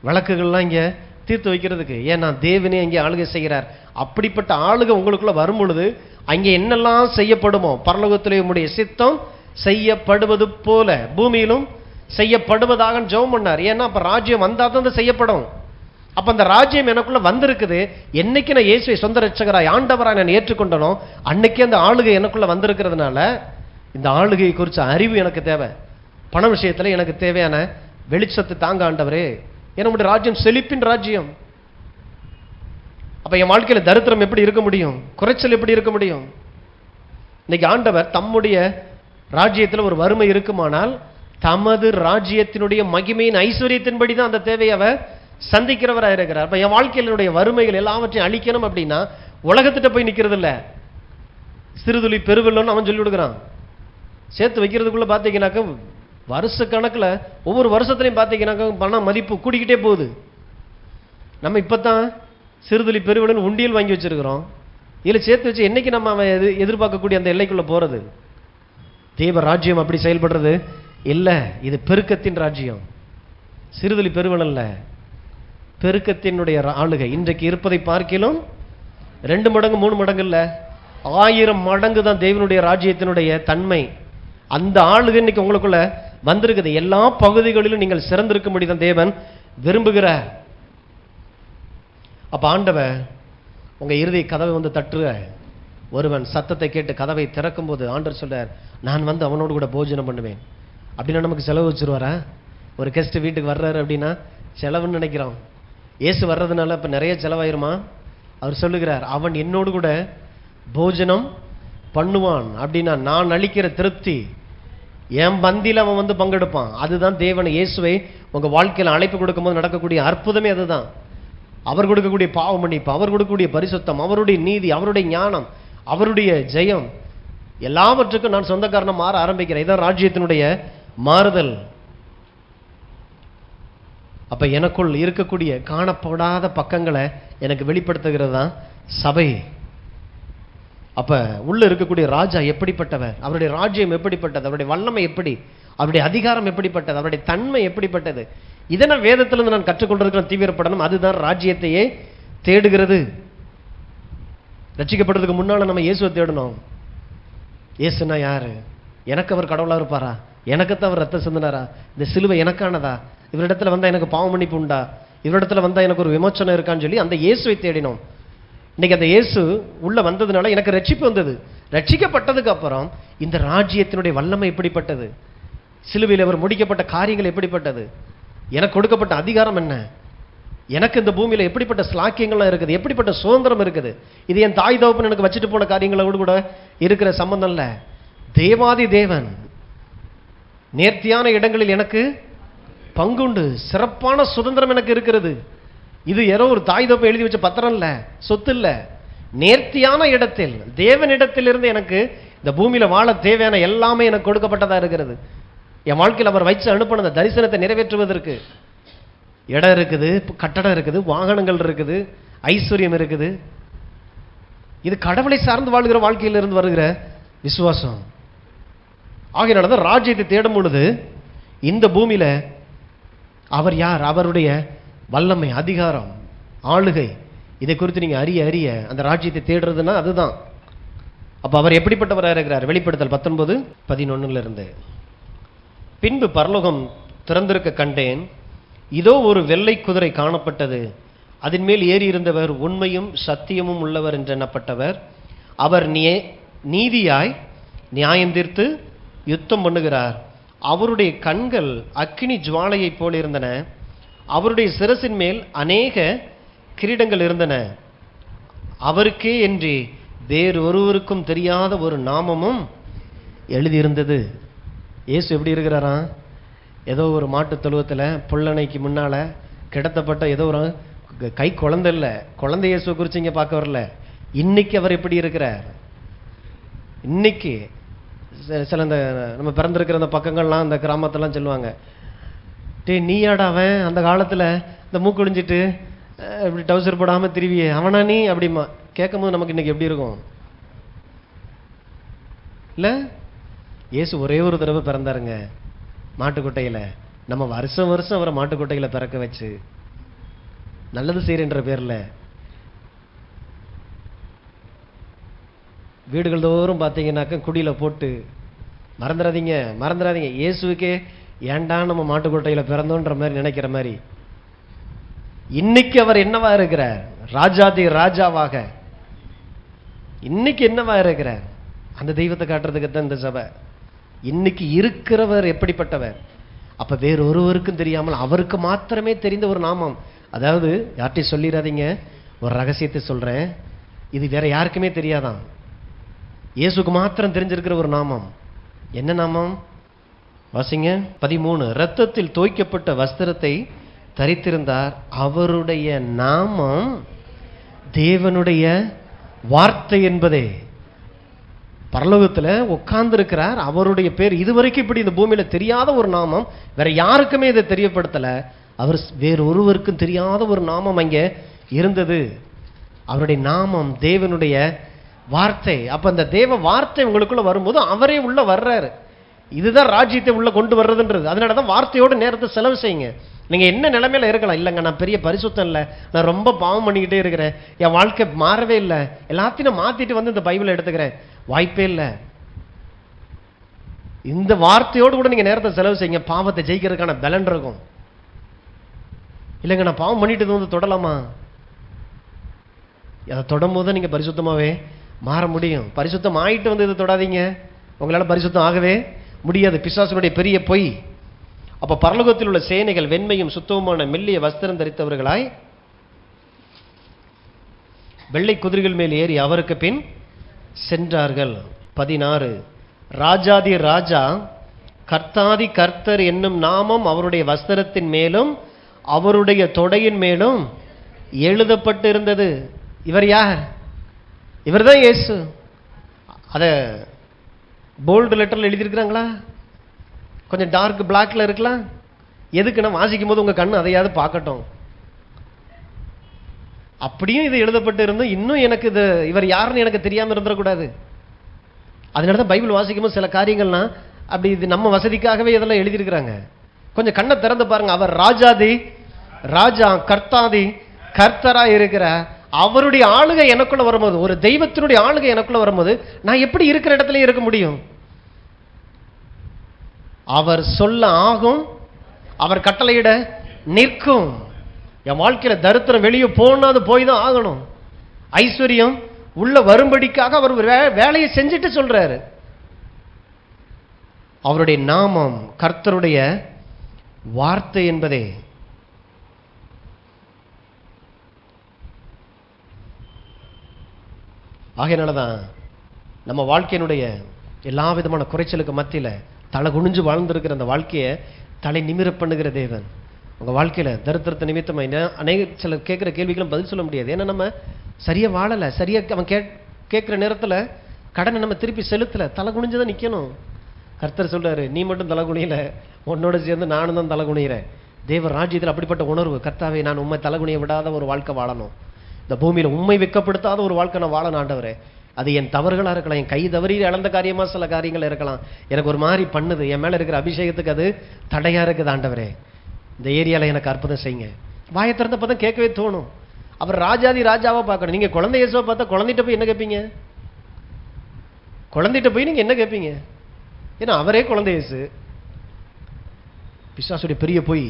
வழக்குகள்லாம் இங்கே தீர்த்து வைக்கிறதுக்கு. ஏன்னா தேவனே அங்கே ஆளுகை செய்கிறார். அப்படிப்பட்ட ஆளுகை உங்களுக்குள்ள வரும் பொழுது அங்கே என்னெல்லாம் செய்யப்படுமோ, பரலோகத்திலே உம்முடைய சித்தம் செய்யப்படுவது போல பூமியிலும் செய்யப்படுவதாக ஜெபம் பண்ணார். ஏன்னா அப்ப ராஜ்யம் வந்தா தான் செய்யப்படும். அப்ப அந்த ராஜ்யம் எனக்குள்ள வந்திருக்குது. என்னைக்கு நான் இயேசுவை சொந்த ரட்சகராய் ஆண்டவராய் நான் ஏற்றுக்கொண்டனோ அன்னைக்கு அந்த ஆளுகை எனக்குள்ள வந்திருக்கிறதுனால இந்த ஆளுகையை குறித்த அறிவு எனக்கு தேவை. பண விஷயத்துல எனக்கு தேவையான வெளிச்சத்தை தாங்க ஆண்டவரே. என்னுடைய ராஜ்யம் செழிப்பின் ராஜ்யம். அப்ப என் வாழ்க்கையில தரித்திரம் எப்படி இருக்க முடியும்? குறைச்சல் எப்படி இருக்க முடியும்? இன்னைக்கு ஆண்டவர் தம்முடைய ராஜ்யத்தில் ஒரு வறுமை இருக்குமானால் தமது ராஜ்யத்தினுடைய மகிமையின் ஐஸ்வர்யத்தின்படி தான் அந்த தேவையை அவர் சந்திக்கிறவராக இருக்கிறார். அப்ப என் வாழ்க்கையினுடைய வறுமைகள் எல்லாவற்றையும் அழிக்கணும் அப்படின்னா உலகத்திட்ட போய் நிக்கிறது இல்ல. சிறுதுளி பெருவெள்ளம்னு அவன் சொல்லி விடுகிறான். சேர்த்து வைக்கிறதுக்குள்ள பார்த்தீங்கன்னாக்க வருஷ கணக்கில் ஒவ்வொரு வருஷத்துலையும் பார்த்தீங்கன்னாக்க பணம் மதிப்பு கூடிக்கிட்டே போகுது. நம்ம இப்போத்தான் சிறுதுளி பெருவெள்ளம்னு உண்டியல் வாங்கி வச்சிருக்கிறோம். இதில் சேர்த்து வச்சு என்னைக்கு நம்ம அவன் எதிர்பார்க்கக்கூடிய அந்த எல்லைக்குள்ள போறது? தேவ ராஜ்யம் அப்படி செயல்படுறது இல்லை. இது பெருக்கத்தின் ராஜ்யம், சிறுதுளி பெருவெள்ளல்ல, பெருக்கத்தினுடைய ஆளுகை. இன்றைக்கு இருப்பதை பார்க்கிலும் 2 மடங்கு 3 மடங்கு இல்ல, 1000 மடங்கு தான் தேவனுடைய ராஜ்யத்தினுடைய தன்மை. அந்த ஆளுகை இன்னைக்கு உங்களுக்குள்ள வந்திருக்குது. எல்லா பகுதிகளிலும் நீங்கள் சிறந்திருக்கும்படி தான் தேவன் விரும்புகிறார். அப்ப ஆண்டவர் உங்க இருதய கதவை வந்து தட்டுற ஒருவன் சத்தத்தை கேட்டு கதவை திறக்கும் போது ஆண்டவர் சொல்றார், நான் வந்து அவனோடு கூட போஜனம் பண்ணுவேன். அப்படின்னா நமக்கு செலவு வச்சிருவாரா? ஒரு கெஸ்ட் வீட்டுக்கு வர்றாரு அப்படின்னா செலவுன்னு நினைக்கிறோம். இயேசு வர்றதுனால இப்ப நிறைய செலவாயிருமா? அவர் சொல்லுகிறார், அவன் என்னோடு கூட போஜனம் பண்ணுவான். அப்படின்னா நான் அளிக்கிற திருப்தி என் பந்தியில் அவன் வந்து பங்கெடுப்பான். அதுதான் தேவனை இயேசுவை உங்க வாழ்க்கையில் அழைப்பு கொடுக்கும் போது நடக்கக்கூடிய அற்புதமே அதுதான். அவர் கொடுக்கக்கூடிய பாவ மன்னிப்பு, அவர் கொடுக்கக்கூடிய பரிசுத்தம், அவருடைய நீதி, அவருடைய ஞானம், அவருடைய ஜெயம், எல்லாவற்றுக்கும் நான் சொந்தக்காரனம் மாற ஆரம்பிக்கிறேன். இதான் ராஜ்யத்தினுடைய மாறுதல். அப்ப எனக்குள் இருக்கக்கூடிய காணப்படாத பக்கங்களை எனக்கு வெளிப்படுத்துகிறது தான் சபை. அப்ப உள்ள இருக்கக்கூடிய ராஜா எப்படிப்பட்டவர், அவருடைய ராஜ்யம் எப்படிப்பட்டது, அவருடைய வல்லமை எப்படி, அவருடைய அதிகாரம் எப்படிப்பட்டது, அவருடைய தன்மை எப்படிப்பட்டது, இதனை வேதத்திலிருந்து நான் கற்றுக்கொண்டிருக்கிற தீவிரப்படணும். அதுதான் ராஜ்யத்தையே தேடுகிறது. ரட்சிக்கப்படுறதுக்கு முன்னால நம்ம இயேசுவை தேடணும். இயேசுனா யாரு? எனக்கு அவர் கடவுளா இருப்பாரா? எனக்குத்தான் அவர் ரத்தம் சிந்தினாரா? இந்த சிலுவை எனக்கானதா? இவரிடத்துல வந்தா எனக்கு பாவ மன்னிப்பு உண்டா? இவரிடத்துல வந்தா எனக்கு ஒரு விமோச்சனம் இருக்கான்னு சொல்லி அந்த இயேசுவை தேடினோம். இன்னைக்கு அந்த இயேசு உள்ள வந்ததுனால எனக்கு ரட்சிப்பு வந்தது. ரட்சிக்கப்பட்டதுக்கு அப்புறம் இந்த ராஜ்யத்தினுடைய வல்லமை எப்படிப்பட்டது, சிலுவையில் அவர் முடிக்கப்பட்ட காரியங்கள் எப்படிப்பட்டது, எனக்கு கொடுக்கப்பட்ட அதிகாரம் என்ன, எனக்கு இந்த பூமியில எப்படிப்பட்ட ஸ்லாக்கியங்கள்லாம் இருக்குது, எப்படிப்பட்ட சுதந்திரம் இருக்குது. இது என் தாய் தகப்பன் எனக்கு வச்சுட்டு போன காரியங்களோடு கூட இருக்கிற சம்பந்தம் இல்ல. தேவாதி தேவன் நேர்த்தியான இடங்களில் எனக்கு பங்குண்டு, சிறப்பான சுதந்திரம் எனக்கு இருக்கிறது. இது யாரோ ஒரு தாய் தகப்பன் எழுதி வச்ச பத்திரம் இல்ல, சொத்து இல்ல. நேர்த்தியான இடத்தில் தேவனிடத்திலிருந்து எனக்கு இந்த பூமியில வாழ தேவையான எல்லாமே எனக்கு கொடுக்கப்பட்டதா இருக்கிறது. என் வாழ்க்கையில் அவர் வச்சு அனுப்பின அந்த தரிசனத்தை நிறைவேற்றுவதற்கு இடம் இருக்குது, கட்டடம் இருக்குது, வாகனங்கள் இருக்குது, ஐஸ்வர்யம் இருக்குது. இது கடவுளை சார்ந்து வாழ்கிற வாழ்க்கையிலிருந்து வருகிற விசுவாசம். ஆகையினாலதான் ராஜ்யத்தை தேடும் பொழுது இந்த பூமியில அவர் யார், அவருடைய வல்லமை, அதிகாரம், ஆளுகை, இதை குறித்து நீங்க அறிய அறிய அந்த ராஜ்யத்தை தேடுறதுன்னா அதுதான். அப்ப அவர் எப்படிப்பட்டவராக இருக்கிறார்? வெளிப்படுத்தல் 19:11 இருந்து, பின்பு பரலோகம் திறந்திருக்க கண்டேன், இதோ ஒரு வெள்ளை குதிரை காணப்பட்டது, அதன் மேல் ஏறி இருந்தவர் உண்மையும் சத்தியமும் உள்ளவர் என்று எண்ணப்பட்டவர். அவர் நீதியாய் நியாயம் தீர்த்து யுத்தம் பண்ணுகிறார். அவருடைய கண்கள் அக்கினி ஜுவாலையைப் போல இருந்தன. அவருடைய சிரசின் மேல் அநேக கிரீடங்கள் இருந்தன. அவருக்கே என்று வேறொருவருக்கும் தெரியாத ஒரு நாமமும் எழுதியிருந்தது. இயேசு எப்படி இருக்கிறாரா? ஏதோ ஒரு மாட்டு தொழுவத்தில் புல்லணைக்கு முன்னால கிடத்தப்பட்ட ஏதோ ஒரு கை குழந்தை இல்லை, குழந்தை இயேசுவை குறித்து இங்கே பார்க்க வரல. இன்னைக்கு அவர் எப்படி இருக்கிறார்? இன்னைக்கு சில இந்த நம்ம பிறந்திருக்கிற அந்த பக்கங்கள்லாம் அந்த கிராமத்தெல்லாம் சொல்லுவாங்க, டே நீயாடா அவன் அந்த காலத்தில் இந்த மூக்குழிஞ்சிட்டு இப்படி டவுசர் போடாமல் திருவியே அவனா நீ அப்படிமா கேட்கும் போது நமக்கு இன்னைக்கு எப்படி இருக்கும் இல்லை? இயேசு ஒரே ஒரு தடவை பிறந்தாருங்க மாட்டுக்கொட்டையில். நம்ம வருஷம் வருஷம் அவரை மாட்டுக்கொட்டையில் பிறக்க வச்சு நல்லது செய்யறன்ற பேர்ல வீடுகள் தோறும் பார்த்தீங்கன்னாக்க குடியில போட்டு மறந்துடாதீங்க மறந்துடாதீங்க, இயேசுக்கே ஏண்டா நம்ம மாட்டுக்கொட்டையில பிறந்தோன்ற மாதிரி நினைக்கிற மாதிரி இன்னைக்கு அவர் என்னவா இருக்கிறார்? ராஜாதி ராஜாவாக இன்னைக்கு என்னவா இருக்கிறார்? அந்த தெய்வத்தை காட்டுறதுக்கு தான் இந்த சபை. இன்னைக்கு இருக்கிறவர் எப்படிப்பட்டவர்? அப்ப வேறு ஒருவருக்கும் தெரியாமல் அவருக்கு மாத்திரமே தெரிந்த ஒரு நாமம். அதாவது யார்கிட்டையும் சொல்லிடாதீங்க, ஒரு ரகசியத்தை சொல்றேன், இது வேற யாருக்குமே தெரியாதான், இயேசுக்கு மாத்திரம் தெரிஞ்சிருக்கிற ஒரு நாமம். என்ன நாமம்? வாசிங்க 13. இரத்தத்தில் தோய்க்கப்பட்ட வஸ்திரத்தை தரித்திருந்தார், அவருடைய நாமம் தேவனுடைய வார்த்தை என்பதே. பரலோகத்தில் உட்கார்ந்து இருக்கிறார், அவருடைய பேர் இதுவரைக்கும் இப்படி இந்த பூமியில தெரியாத ஒரு நாமம், வேற யாருக்குமே இதை தெரியப்படுத்தல. அவர் வேறு ஒருவருக்கும் தெரியாத ஒரு நாமம் அங்கே இருந்தது. அவருடைய நாமம் தேவனுடைய வார்த்தை. அப்ப அந்த தேவ வார்த்தை உங்களுக்குள்ள வரும்போது அவரே உள்ள வர்றாரு. இதுதான் ராஜ்யத்தை உள்ள கொண்டு வர்றதுன்றது. அதனாலதான் வார்த்தையோட நேரத்தை செலவு செய்யுங்க. நீங்க என்ன நிலைமையில இருக்கலாம், இல்லைங்க நான் பெரிய பரிசுத்தம் இல்லை, நான் ரொம்ப பாவம் பண்ணிக்கிட்டே இருக்கிறேன், என் வாழ்க்கை மாறவே இல்லை, எல்லாத்தையும் மாத்திட்டு வந்து இந்த பைபிளை எடுத்துக்கிறேன், வாய்ப்பே இல்லை. இந்த வார்த்தையோடு கூட நீங்க நேரத்தை செலவு செய்யுங்க, பாவத்தை ஜெயிக்கிறதுக்கான பலன் இருக்கும். இல்லைங்க நான் பாவம் பண்ணிட்டு வந்து தொடலாமா? அதை தொடும் போது நீங்க பரிசுத்தமாவே மாற முடியும். பரிசுத்தம் ஆயிட்டு வந்து இதை தொடாதீங்க, உங்களால பரிசுத்தம் ஆகவே முடியாது. பிசாசுடைய பெரிய பொய். அப்ப பரலோகத்தில் உள்ள சேனைகள் வெண்மையும் சுத்தமான மெல்லிய வஸ்திரம் தரித்தவர்களாய் வெள்ளை குதிரைகள் மேல் ஏறி அவருக்கு பின் சென்றார்கள். 16. ராஜாதி ராஜா கர்த்தாதி கர்த்தர் என்னும் நாமம் அவருடைய வஸ்திரத்தின் மேலும் அவருடைய தொடையின் மேலும் எழுதப்பட்டு இருந்தது. இவர் யார்? இவர் தான் இயேசு. அத போல்டு லெட்டர்ல எழுதியிருக்கிறாங்களா? கொஞ்சம் டார்க் பிளாக்ல இருக்கலாம். எதுக்குன்னா வாசிக்கும் போது உங்க கண்ணு அதையாவது பார்க்கட்டும். அப்படியும் இது எழுதப்பட்டு இருந்தும் இன்னும் எனக்கு இது இவர் யாருன்னு எனக்கு தெரியாம இருந்துடக்கூடாது. அதனாலதான் பைபிள் வாசிக்கும் போது சில காரியங்கள்லாம் அப்படி இது நம்ம வசதிக்காகவே இதெல்லாம் எழுதியிருக்கிறாங்க. கொஞ்சம் கண்ணை திறந்து பாருங்க. அவர் ராஜாதி ராஜா கர்த்தாதி கர்த்தரா இருக்கிற அவருடைய ஆளுகை எனக்குள்ள வரும்போது, ஒரு தெய்வத்தினுடைய ஆளுகை எனக்குள்ள வரும்போது நான் எப்படி இருக்கிற இடத்துல இருக்க முடியும்? அவர் சொல்ல ஆகும், அவர் கட்டளையிட நிற்கும். என் வாழ்க்கையில தரித்திரம் வெளியே போனாது போய் தான் ஆகணும். ஐஸ்வர்யம் உள்ள வரும்படிக்காக அவர் வேலையை செஞ்சுட்டு சொல்றாரு. அவருடைய நாமம் கர்த்தருடைய வார்த்தை என்பதே. ஆகையினாலதான் நம்ம வாழ்க்கையினுடைய எல்லா விதமான குறைச்சலுக்கு மத்தியில தலை குனிஞ்சு வாழ்ந்திருக்கிற அந்த வாழ்க்கையை தலை நிமிர பண்ணுகிற தேவன் உங்க வாழ்க்கையில தரித்திரத்தை நிமித்தமா அநேக சில கேட்கிற கேள்விகளும் பதில் சொல்ல முடியாது. ஏன்னா நம்ம சரியா வாழல, சரியா அவன் கேட்கிற நேரத்துல கடனை நம்ம திருப்பி செலுத்தல, தலை குனிஞ்சுதான் நிக்கணும். கர்த்தர் சொல்றாரு, நீ மட்டும் தலை குனியல, உன்னோட சேர்ந்து நானும் தான் தலை குனிகிறேன். தேவ ராஜ்யத்தில் அப்படிப்பட்ட உணர்வு, கர்த்தாவே நான் உண்மை தலை குனிய விடாத ஒரு வாழ்க்கை வாழணும், இந்த பூமியில உண்மை வெட்கப்படுத்தாத ஒரு வாழ்க்கை நான் வாழணும் ஆண்டவரே. அது என் தவறுகளா இருக்கலாம், என் கை தவறி இழந்த காரியமா சில காரியங்கள் இருக்கலாம். எனக்கு ஒரு மாதிரி பண்ணுது, என் மேல இருக்கிற அபிஷேகத்துக்கு அது தடையா இருக்குது. ஆண்டவரே, இந்த ஏரியால எனக்கு அற்புதம் செய்யுங்க. வாயை திறந்தப்பதான் கேட்கவே தோணும். அவர் ராஜாதி ராஜாவா பார்க்கணும். நீங்க குழந்தை இயேசுவை பார்த்தா குழந்தைகிட்ட போய் என்ன கேட்பீங்க? குழந்தைகிட்ட போய் நீங்க என்ன கேட்பீங்க? ஏன்னா அவரே குழந்தை இயேசு. பிசாசுடைய பெரிய போய்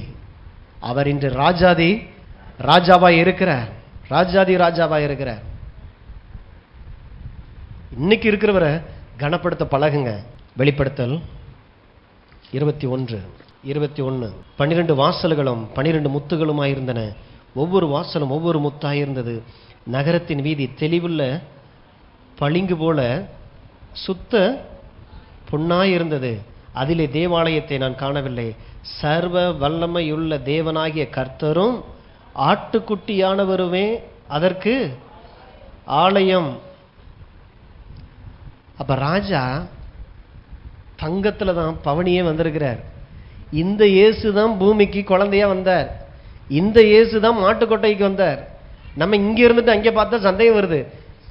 அவர் இன்று ராஜாதி ராஜாவா இருக்கிறார். ராஜாதி ராஜாவா இருக்கிறார். இன்னைக்கு இருக்கிறவரை கனப்படுத்த பழகுங்க. வெளிப்படுத்தல் 21 12 வாசல்களும் 12 முத்துகளுமாயிருந்தன. ஒவ்வொரு வாசலும் ஒவ்வொரு முத்தாயிருந்தது. நகரத்தின் வீதி தெளிவுள்ள பளிங்கு போல சுத்த பொன்னாயிருந்தது. அதிலே தேவாலயத்தை நான் காணவில்லை. சர்வ வல்லமையுள்ள தேவனாகிய கர்த்தரும் ஆட்டுக்குட்டியானவருமே அதற்கு ஆலயம். அப்ப ராஜா தங்கத்துல தான் பவனியே வந்திருக்கிறார். இந்த இயேசு தான் பூமிக்கு குழந்தையா வந்தார். இந்த இயேசு தான் மாட்டுக்கொட்டைக்கு வந்தார். நம்ம இங்க இருந்துட்டு அங்கே பார்த்தா சந்தேகம் வருது.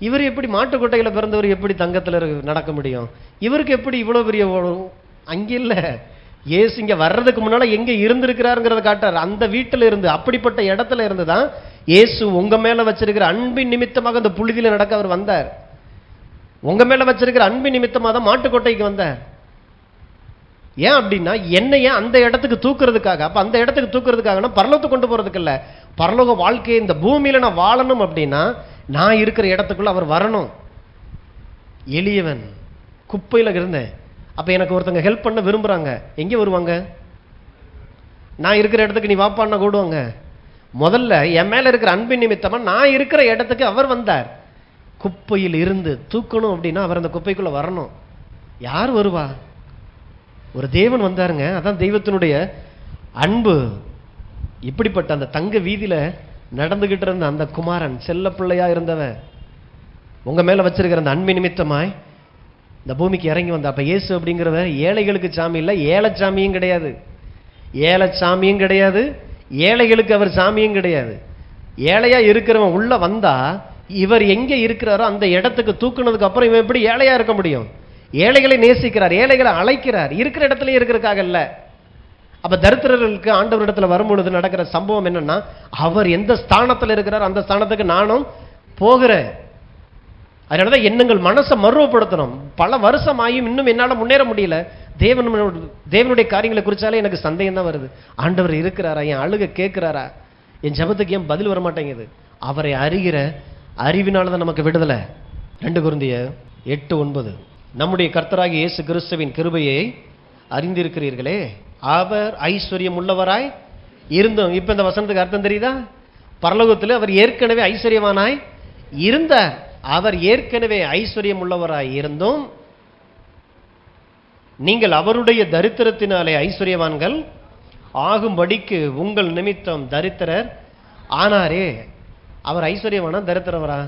இவர் எப்படி மாட்டுக்கொட்டையில பிறந்தவர் எப்படி தங்கத்துல நடக்க முடியும்? இவருக்கு எப்படி இவ்வளவு பெரிய? அங்க இல்ல, இயேசு இங்க வர்றதுக்கு முன்னால எங்க இருந்திருக்கிறாருங்கிறத காட்டார். அந்த வீட்டுல இருந்து, அப்படிப்பட்ட இடத்துல இருந்துதான் இயேசு உங்க மேல வச்சிருக்கிற அன்பின் நிமித்தமாக அந்த புழுதியில நடக்க அவர் வந்தார். உங்க மேல வச்சிருக்கிற அன்பின் நிமித்தமாக தான் மாட்டுக்கொட்டைக்கு வந்தார். ஏன் அப்படின்னா என்னைய அந்த இடத்துக்கு தூக்குறதுக்காக. அப்ப அந்த இடத்துக்கு தூக்குறதுக்காக பரலோகத்துக்கு கொண்டு போறதுக்கு இல்ல, பரலோக வாழ்க்கையை இந்த பூமியில நான் வாழணும் அப்படின்னா நான் இருக்கிற இடத்துக்குள்ள அவர் வரணும். எளியவன் குப்பையில இருந்தேன். அப்ப எனக்கு ஒருத்தங்க ஹெல்ப் பண்ண விரும்புறாங்க. எங்க வருவாங்க? நான் இருக்கிற இடத்துக்கு நீ வாப்பான்னா கூடுவாங்க. முதல்ல என் மேல இருக்கிற அன்பின் நிமித்தமா நான் இருக்கிற இடத்துக்கு அவர் வந்தார். குப்பையில் இருந்து தூக்கணும் அப்படின்னா அவர் அந்த குப்பைக்குள்ள வரணும். யார் வருவா? ஒரு தேவன் வந்தாருங்க. அதான் தெய்வத்தினுடைய அன்பு. இப்படிப்பட்ட அந்த தங்க வீதியில நடந்துகிட்டு இருந்த அந்த குமாரன், செல்ல பிள்ளையா இருந்தவன், உங்க மேல வச்சிருக்கிற அந்த அன்பு நிமித்தமாய் இந்த பூமிக்கு இறங்கி வந்த. அப்ப இயேசு அப்படிங்கிறவர் ஏழைகளுக்கு சாமி இல்லை, ஏழைச்சாமியும் கிடையாது. ஏழைச்சாமியும் கிடையாது, ஏழைகளுக்கு அவர் சாமியும் கிடையாது. ஏழையா இருக்கிறவன் உள்ள வந்தா இவர் எங்க இருக்கிறாரோ அந்த இடத்துக்கு தூக்குனதுக்கு அப்புறம் இவன் எப்படி ஏழையா இருக்க முடியும்? ஏழைகளை நேசிக்கிறார், ஏழைகளை அழைக்கிறார், இருக்கிற இடத்துல இருக்கிறதுக்காக இல்ல. அப்ப தரித்திரர்களுக்கு ஆண்டவர் இடத்துல வரும்பொழுது நடக்கிற சம்பவம் என்னன்னா, அவர் எந்த ஸ்தானத்தில் இருக்கிறார் அந்த ஸ்தானத்துக்கு நானும் போகிறேன். அதனாலதான் எண்ணங்கள் மனசை மறுவப்படுத்தணும். பல வருஷம் ஆகியும் இன்னும் என்னால முன்னேற முடியல. தேவனுடைய காரியங்களை குறிச்சாலே எனக்கு சந்தேகம் தான் வருது. ஆண்டவர் இருக்கிறாரா? என் அழுக கேட்கிறாரா? என் ஜபத்துக்கு ஏன் பதில் வர மாட்டேங்குது? அவரை அறிகிற அறிவினால்தான் நமக்கு விடுதலை. 2 கொரிந்தியர் 8:9 நம்முடைய கர்த்தராகிய இயேசு கிறிஸ்துவின் கிருபையை அறிந்திருக்கிறீர்களே, அவர் ஐஸ்வர்யம் உள்ளவராய் இருந்தோம். இப்ப இந்த வசனத்துக்கு அர்த்தம் தெரியுதா? பரலோகத்தில் அவர் ஏற்கனவே ஐஸ்வர்யவானாய் இருந்தார். அவர் ஏற்கனவே ஐஸ்வர்யம் உள்ளவராய் இருந்தும் நீங்கள் அவருடைய தரித்திரத்தினாலே ஐஸ்வர்யவான்கள் ஆகும்படிக்கு உங்கள் நிமித்தம் தரித்திரர் ஆனாரே. அவர் ஐஸ்வர்யவானா தரித்திரவரா?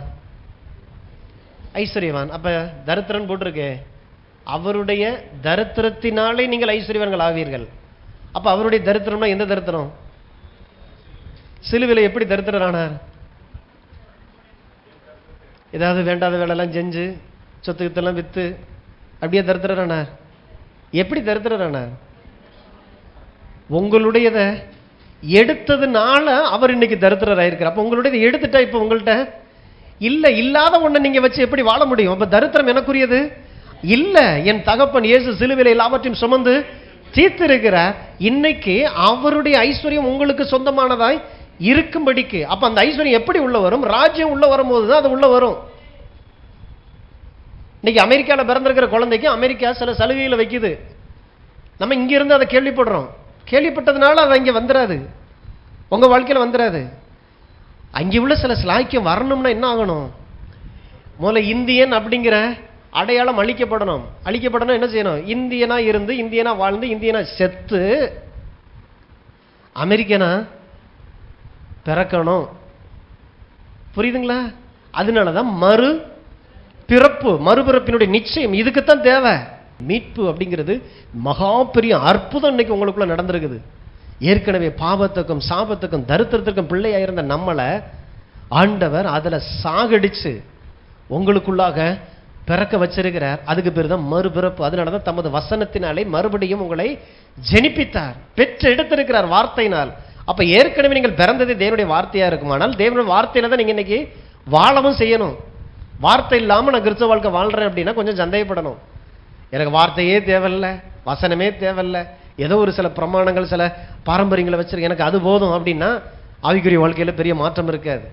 ஐஸ்வர்யவான். அப்ப தரித்திரன் போட்டிருக்கே, அவருடைய தரித்திரத்தினாலே நீங்கள் ஐஸ்வர்யவான்கள் ஆவீர்கள். அப்ப அவருடைய தரித்திரம்னா எந்த தரித்திரம்? சிலுவையில் எப்படி தரித்திரரானார்? ஏதாவது வேண்டாத வேலையெல்லாம் செஞ்சு சொத்துக்கத்தெல்லாம் வித்து அப்படியே தரித்திரரானார். எப்படி தரித்திரரானார்? உங்களுடையத எடுத்ததுனால அவர் இன்னைக்கு தரித்திரராயிருக்கிறார். அப்ப உங்களுடையதை எடுத்துட்டா இப்ப உங்கள்கிட்ட இல்ல, இல்லாத ஒண்ணை நீங்க வச்சு எப்படி வாழ முடியும்? அப்ப தரித்திரம் எனக்குரியது இல்ல. என் தகப்பன் இயேசு சிலுவையில் எல்லாவற்றையும் சுமந்து தீர்த்திருக்கிறார். இன்னைக்கு அவருடைய ஐஸ்வர்யம் உங்களுக்கு சொந்தமானதாய் இருக்கும்படிக்கு. அப்ப அந்த ஐஸ்வர்யம் எப்படி உள்ள வரும்? ராஜ்யம் உள்ள வரும்போது தான் அது உள்ள வரும். இன்னைக்கு அமெரிக்காவில் பிறந்திருக்கிற குழந்தைக்கு அமெரிக்கா சில சலுகைகளை வைக்குது. நம்ம இங்க இருந்து அதை கேள்விப்படுறோம். கேள்விப்பட்டதுனால அது அங்கே வந்துடாது, உங்க வாழ்க்கையில் வந்துடாது. அங்கே உள்ள சில ஸ்லாக்கியம் வரணும்னா என்ன ஆகணும்? முதல்ல இந்தியன் அப்படிங்கிற அடையாளம் அழிக்கப்படணும். அழிக்கப்படணும் என்ன செய்யணும்? இந்தியனா இருந்து, இந்தியனா வாழ்ந்து, இந்தியனா செத்து அமெரிக்கனா பிறக்கணும். புரியுதுங்களா? அதனாலதான் மறுபிறப்பினுடைய நிச்சயம் இதுக்குத்தான் தேவை. மீட்பு அப்படிங்கிறது மகா பெரிய அற்புதம் இன்னைக்கு உங்களுக்குள்ள நடந்திருக்குது. ஏற்கனவே பாவத்துக்கும் சாபத்துக்கும் தரித்திரத்துக்கும் பிள்ளையா இருந்த நம்மளை ஆண்டவர் அதுல சாகடிச்சு உங்களுக்குள்ளாக பிறக்க வச்சிருக்கிறார். அதுக்கு பேர் தான் மறுபிறப்பு. அதனாலதான் தமது வசனத்தினாலே மறுபடியும் உங்களை ஜெனிப்பித்தார், பெற்று எடுத்திருக்கிறார் வார்த்தையினால். அப்ப ஏற்கனவே நீங்கள் பிறந்தது தேவனுடைய வார்த்தையா இருக்குமானால் தேவனுடைய வார்த்தையில தான் நீங்க இன்னைக்கு வாழவும் செய்யணும். வார்த்தை இல்லாம நான் கிறிஸ்தவ வாழ்க்கை வாழ்றேன் அப்படின்னா கொஞ்சம் சந்தேகப்படணும். எனக்கு வார்த்தையே தேவையில்ல, வசனமே தேவையில்ல, ஏதோ ஒரு சில பிரமாணங்கள் சில பாரம்பரியங்களை வச்சிருக்க, எனக்கு அது போதும் அப்படின்னா ஆவிக்குரிய வாழ்க்கையில பெரிய மாற்றம் இருக்காது.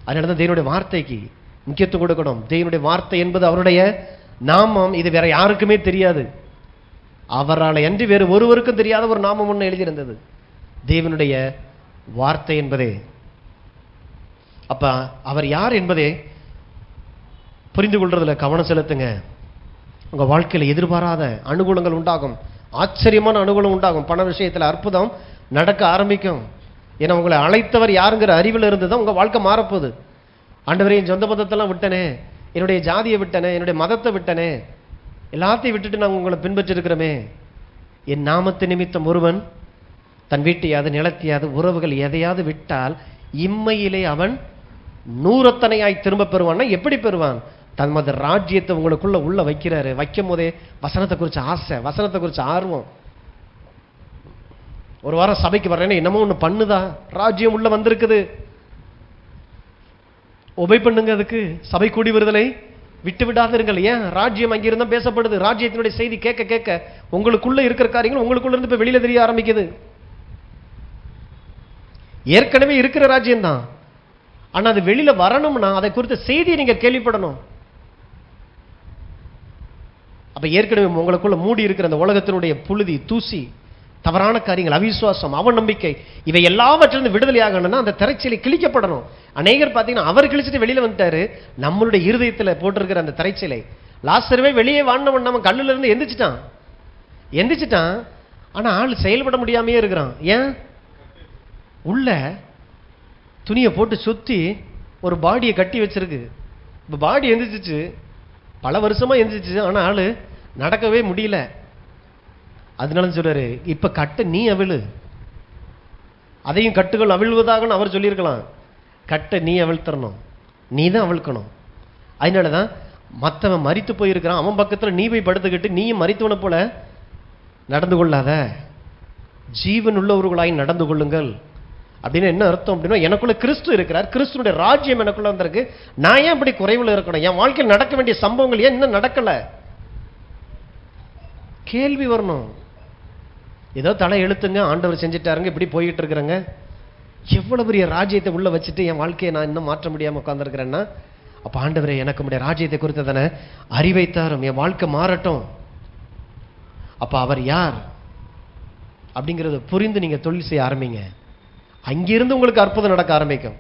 அதனாலதான் தேவனுடைய வார்த்தைக்கு முக்கியத்துவம் கொடுக்கணும். தேவனுடைய வார்த்தை என்பது அவருடைய நாமம். இது வேற யாருக்குமே தெரியாது. அவரால் அன்றி வேறு ஒருவருக்கும் தெரியாத ஒரு நாமம் ஒன்று எழுதியிருந்தது, தேவனுடைய வார்த்தை என்பதே. அப்ப அவர் யார் என்பதே புரிந்து கொள்றதுல கவனம் செலுத்துங்க. உங்க வாழ்க்கையில எதிர்பாராத அனுகூலங்கள் உண்டாகும், ஆச்சரியமான அனுகூலம் உண்டாகும். பண விஷயத்துல அற்புதம் நடக்க ஆரம்பிக்கும். ஏன்னா உங்களை அழைத்தவர் யாருங்கிற அறிவில் இருந்துதான் உங்க வாழ்க்கை மாறப்போகுது. ஆண்டவரே, என் சொந்த மதத்தெல்லாம் விட்டனே, என்னுடைய ஜாதியை விட்டனே, என்னுடைய மதத்தை விட்டனே, எல்லாத்தையும் விட்டுட்டு நாங்கள் உங்களை பின்பற்றி இருக்கிறோமே. என் நாமத்து நிமித்தம் ஒருவன் தன் வீட்டையாவது நிலத்தையாவது உறவுகள் எதையாவது விட்டால் இம்மையிலே அவன் 100 திரும்ப பெறுவான்னா எப்படி பெறுவான்? தமது ராஜ்யத்தை உங்களுக்குள்ள உள்ள வைக்கிறாரு. வைக்கும் போதே வசனத்தை குறிச்ச ஆசை, வசனத்தை குறிச்ச ஆர்வம். ஒரு வாரம் சபைக்கு வர்றேன்னு என்னமோ ஒண்ணு பண்ணுதா, ராஜ்யம் உள்ள வந்திருக்குது, உபை பண்ணுங்க. அதுக்கு சபை கூடி வருதலை விட்டு விடாதிருங்கள். ஏன்? ராஜ்யம் அங்கிருந்தா பேசப்படுது. ராஜ்யத்தினுடைய செய்தி கேட்க கேட்க உங்களுக்குள்ள இருக்கிற காரியங்கள் உங்களுக்குள்ள இருந்து இப்ப வெளியில தெரிய ஆரம்பிக்குது. ஏற்கனவே இருக்கிற ராஜ்யம் தான், ஆனா அது வெளியில வரணும்னா அதை குறித்த செய்தியை நீங்க கேள்விப்படணும். அப்ப ஏற்கனவே உங்களுக்குள்ள மூடி இருக்கிற அந்த உலகத்தினுடைய புழுதி, தூசி, தவறான காரியங்கள், அவிசுவாசம், அவநம்பிக்கை, இவை எல்லாவற்றிலிருந்து விடுதலை ஆகணும்னா அந்த திரைச்சலை கிழிக்கப்படணும். அநேகர் பார்த்தீங்கன்னா அவர் கிழிச்சிட்டு வெளியில வந்துட்டாரு. நம்மளுடைய இருதயத்தில் போட்டிருக்கிற அந்த திரைச்சலை, லாசருவே வெளியே வாழ்ந்தவன் நம்ம கல்லுல இருந்து எந்திரிச்சிட்டான். ஆனா ஆள் செயல்பட முடியாமையே இருக்கிறான். ஏன்? உள்ள துணியை போட்டு சுத்தி ஒரு பாடியை கட்டி வச்சிருக்கு. இப்ப பாடி எந்திரிச்சிச்சு, பல வருஷமா எந்திரிச்சு, ஆனா ஆளு நடக்கவே முடியல. அதனால சொல்றாரு, இப்ப கட்டு நீ அவிழு, அதையும் கட்டுகள் அவிழ்வதாக அவர் சொல்லியிருக்கலாம். கட்டை நீ அவிழ்த்தரணும், நீ தான் அவிழ்க்கணும். அதனாலதான் மற்றவன் மரித்து போயிருக்கிறான், அவன் பக்கத்துல நீ போய் படுத்துக்கிட்டு நீயும் மரித்தவனை போல நடந்து கொள்ளாத, ஜீவன் உள்ளவர்களாய் நடந்து கொள்ளுங்கள். அப்படின்னு என்ன அர்த்தம் அப்படின்னா, எனக்குள்ள கிறிஸ்து இருக்கிறார், கிறிஸ்துடைய ராஜ்யம் எனக்குள்ள வந்திருக்கு, நான் ஏன் இப்படி குறைவுல இருக்கணும்? என் வாழ்க்கையில் நடக்க வேண்டிய சம்பவங்கள் ஏன் இன்னும் நடக்கல? கேள்வி வரணும். ஏதோ தலை எழுத்துங்க, ஆண்டவர் செஞ்சுட்டாருங்க, இப்படி போயிட்டு இருக்கிறேங்க. எவ்வளவு பெரிய ராஜ்யத்தை உள்ள வச்சுட்டு என் வாழ்க்கையை நான் இன்னும் மாற்ற முடியாம உட்கார்ந்துருக்கிறேன்னா, அப்ப ஆண்டவரே எனக்கு உடைய ராஜ்யத்தை குறித்து தானே அறிவைத்தாரும், என் வாழ்க்கை மாறட்டும். அப்ப அவர் யார் அப்படிங்கறத புரிந்து நீங்க தொழில் செய்ய ஆரம்பிங்க. அங்கிருந்து உங்களுக்கு அற்புதம் நடக்க ஆரம்பிக்கும்.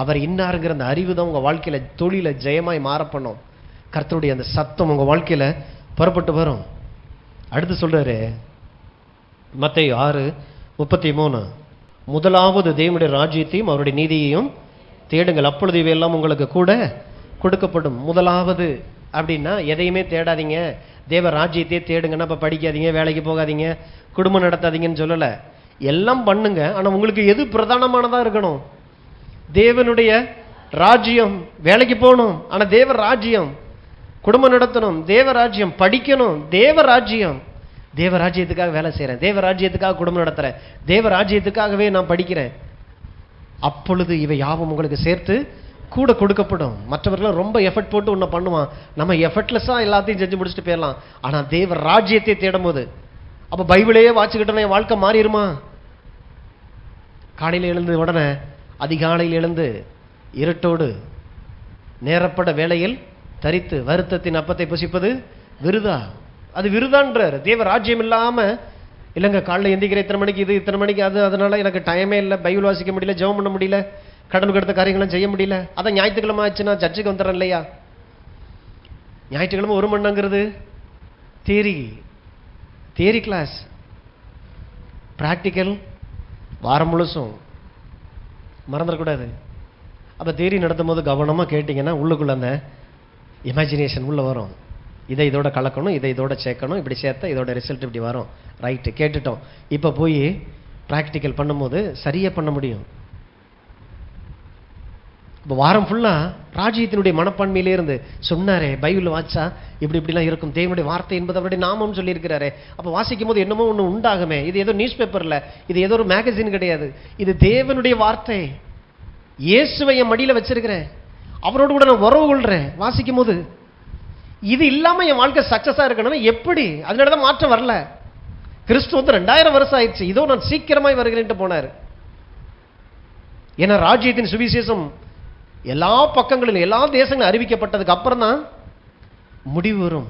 அவர் இன்னாருங்கிற அந்த அறிவு தான் உங்க வாழ்க்கையில தொழில ஜெயமாய் மாற பண்ணும். கர்த்தருடைய அந்த சத்தம் உங்க வாழ்க்கையில புறப்பட்டு வரும். அடுத்து சொல்றாரு மத்தேயு 6:33, முதலாவது தேவனுடைய ராஜ்யத்தையும் அவருடைய நீதியையும் தேடுங்கள், அப்பொழுது இவையெல்லாம் உங்களுக்கு கூட கொடுக்கப்படும். முதலாவது அப்படின்னா எதையுமே தேடாதீங்க, தேவ ராஜ்யத்தையே தேடுங்கன்னா இப்ப படிக்காதீங்க, வேலைக்கு போகாதீங்க, குடும்பம் நடத்தாதீங்கன்னு சொல்லல. எல்லாம் பண்ணுங்க, ஆனா உங்களுக்கு எது பிரதானமானதா இருக்கணும்? தேவனுடைய ராஜ்யம். வேலைக்கு போகணும், ஆனா தேவ ராஜ்யம். குடும்பம் நடத்தணும், தேவ ராஜ்யம். படிக்கணும், தேவ ராஜ்யம். தேவ ராஜ்யத்துக்காக வேலை செய்யறேன், தேவ ராஜ்யத்துக்காக குடும்பம் நடத்துறேன், தேவ ராஜ்யத்துக்காகவே நான் படிக்கிறேன். அப்பொழுது இவை யாவும் உங்களுக்கு சேர்த்து கூட கொடுக்கப்படும். மற்றவர்கள் ரொம்ப எஃபர்ட் போட்டு ஒன்ன பண்ணுவான், நம்ம எஃபர்ட்லெஸ்ஸா எல்லாத்தையும் செஞ்சு முடிச்சுட்டு போயிடலாம். ஆனா தேவ ராஜ்யத்தை தேடும் போது, அப்ப பைபிளையே வாசிக்கிட்டோன்னா என் வாழ்க்கை மாறிடுமா? காலையில் எழுந்து உடனே அதிகாலையில் எழுந்து இருட்டோடு நேரப்பட வேளையில் தரித்து வருத்தத்தின் அப்பத்தை புசிப்பது விருதா? அது விருதான்றார். தேவ ராஜ்யம் இல்லாம இல்லைங்க, காலையில் எந்திரிக்கிற இத்தனை மணிக்கு இது, இத்தனை மணிக்கு அது, அதனால எனக்கு டைமே இல்லை, பைபிள் வாசிக்க முடியல, ஜெபம் பண்ண முடியல, கடனுக்கு எடுத்த காரியங்களும் செய்ய முடியல. அதான் ஞாயிற்றுக்கிழமை ஆச்சுன்னா சர்ச்சுக்கு வந்துடுறேன் இல்லையா? ஞாயிற்றுக்கிழமை 1 மணி நேரங்கிறது தியரி கிளாஸ், பிராக்டிக்கல் வாரம் முழுசும் மறந்துடக்கூடாது. அப்போ தியரி நடத்தும் போது கவனமாக கேட்டிங்கன்னா உள்ளுக்குள்ள அந்த இமேஜினேஷன் உள்ள வரும். இதை இதோட கலக்கணும், இதை இதோட சேர்க்கணும், இப்படி சேர்த்தா இதோட ரிசல்ட் இப்படி வரும். ரைட்டு, கேட்டுட்டோம். இப்போ போய் ப்ராக்டிக்கல் பண்ணும்போது சரியாக பண்ண முடியும். இப்போ வாரம் ஃபுல்லா ராஜ்யத்தினுடைய மனப்பான்மையிலே இருந்து சொன்னாரே, பைபிள் வாச்சா இப்படி இப்படிலாம் இருக்கும், தேவனுடைய வார்த்தை என்பது அவருடைய நாமம் சொல்லியிருக்கிறாரு. அப்போ வாசிக்கும் போது என்னமோ ஒன்று உண்டாகுமே, இது ஏதோ நியூஸ் பேப்பர்ல, இது ஏதோ ஒரு மேகசின் கிடையாது, இது தேவனுடைய வார்த்தை. இயேசுவை என் மடியில வச்சிருக்கிறேன், அவரோடு கூட நான் உறவு கொள்றேன். வாசிக்கும் போது இது இல்லாம என் வாழ்க்கை சக்சஸா இருக்கணும்னா எப்படி? அதனாலதான் மாற்றம் வரல. கிறிஸ்து வந்து 2000 வருஷம் ஆயிடுச்சு, இதோ நான் சீக்கிரமாய் வருகிறேன்ட்டு போனார். ஏன்னா ராஜ்யத்தின் சுவிசேஷம் எல்லா பக்கங்களிலும் எல்லா தேசங்களும் அறிவிக்கப்பட்டதுக்கு அப்புறம் தான் முடிவு வரும்.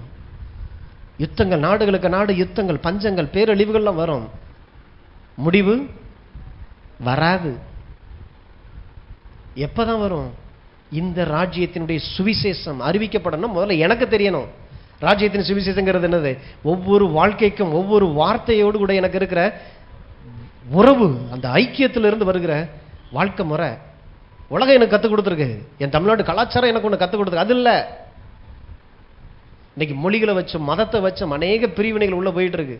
யுத்தங்கள், நாடுகளுக்கு நாடு யுத்தங்கள், பஞ்சங்கள், பேரழிவுகள்லாம் வரும். முடிவு வராது. எப்பதான் வரும்? இந்த ராஜ்யத்தினுடைய சுவிசேஷம் அறிவிக்கப்படணும். முதல்ல எனக்கு தெரியணும் ராஜ்யத்தின் சுவிசேஷங்கிறது என்னது. ஒவ்வொரு வாழ்க்கைக்கும் ஒவ்வொரு வார்த்தையோடு கூட எனக்கு இருக்கிற உறவு, அந்த ஐக்கியத்திலிருந்து வருகிற வாழ்க்கை முறை. உலகம் எனக்கு கற்றுக் கொடுத்துருக்கு, என் தமிழ்நாடு கலாச்சாரம் எனக்கு ஒன்று கற்றுக் கொடுத்துருக்கு. அது இல்லை. இன்னைக்கு மொழிகளை வச்சும் மதத்தை வச்சும் அநேக பிரிவினைகள் உள்ள போயிட்டு இருக்கு.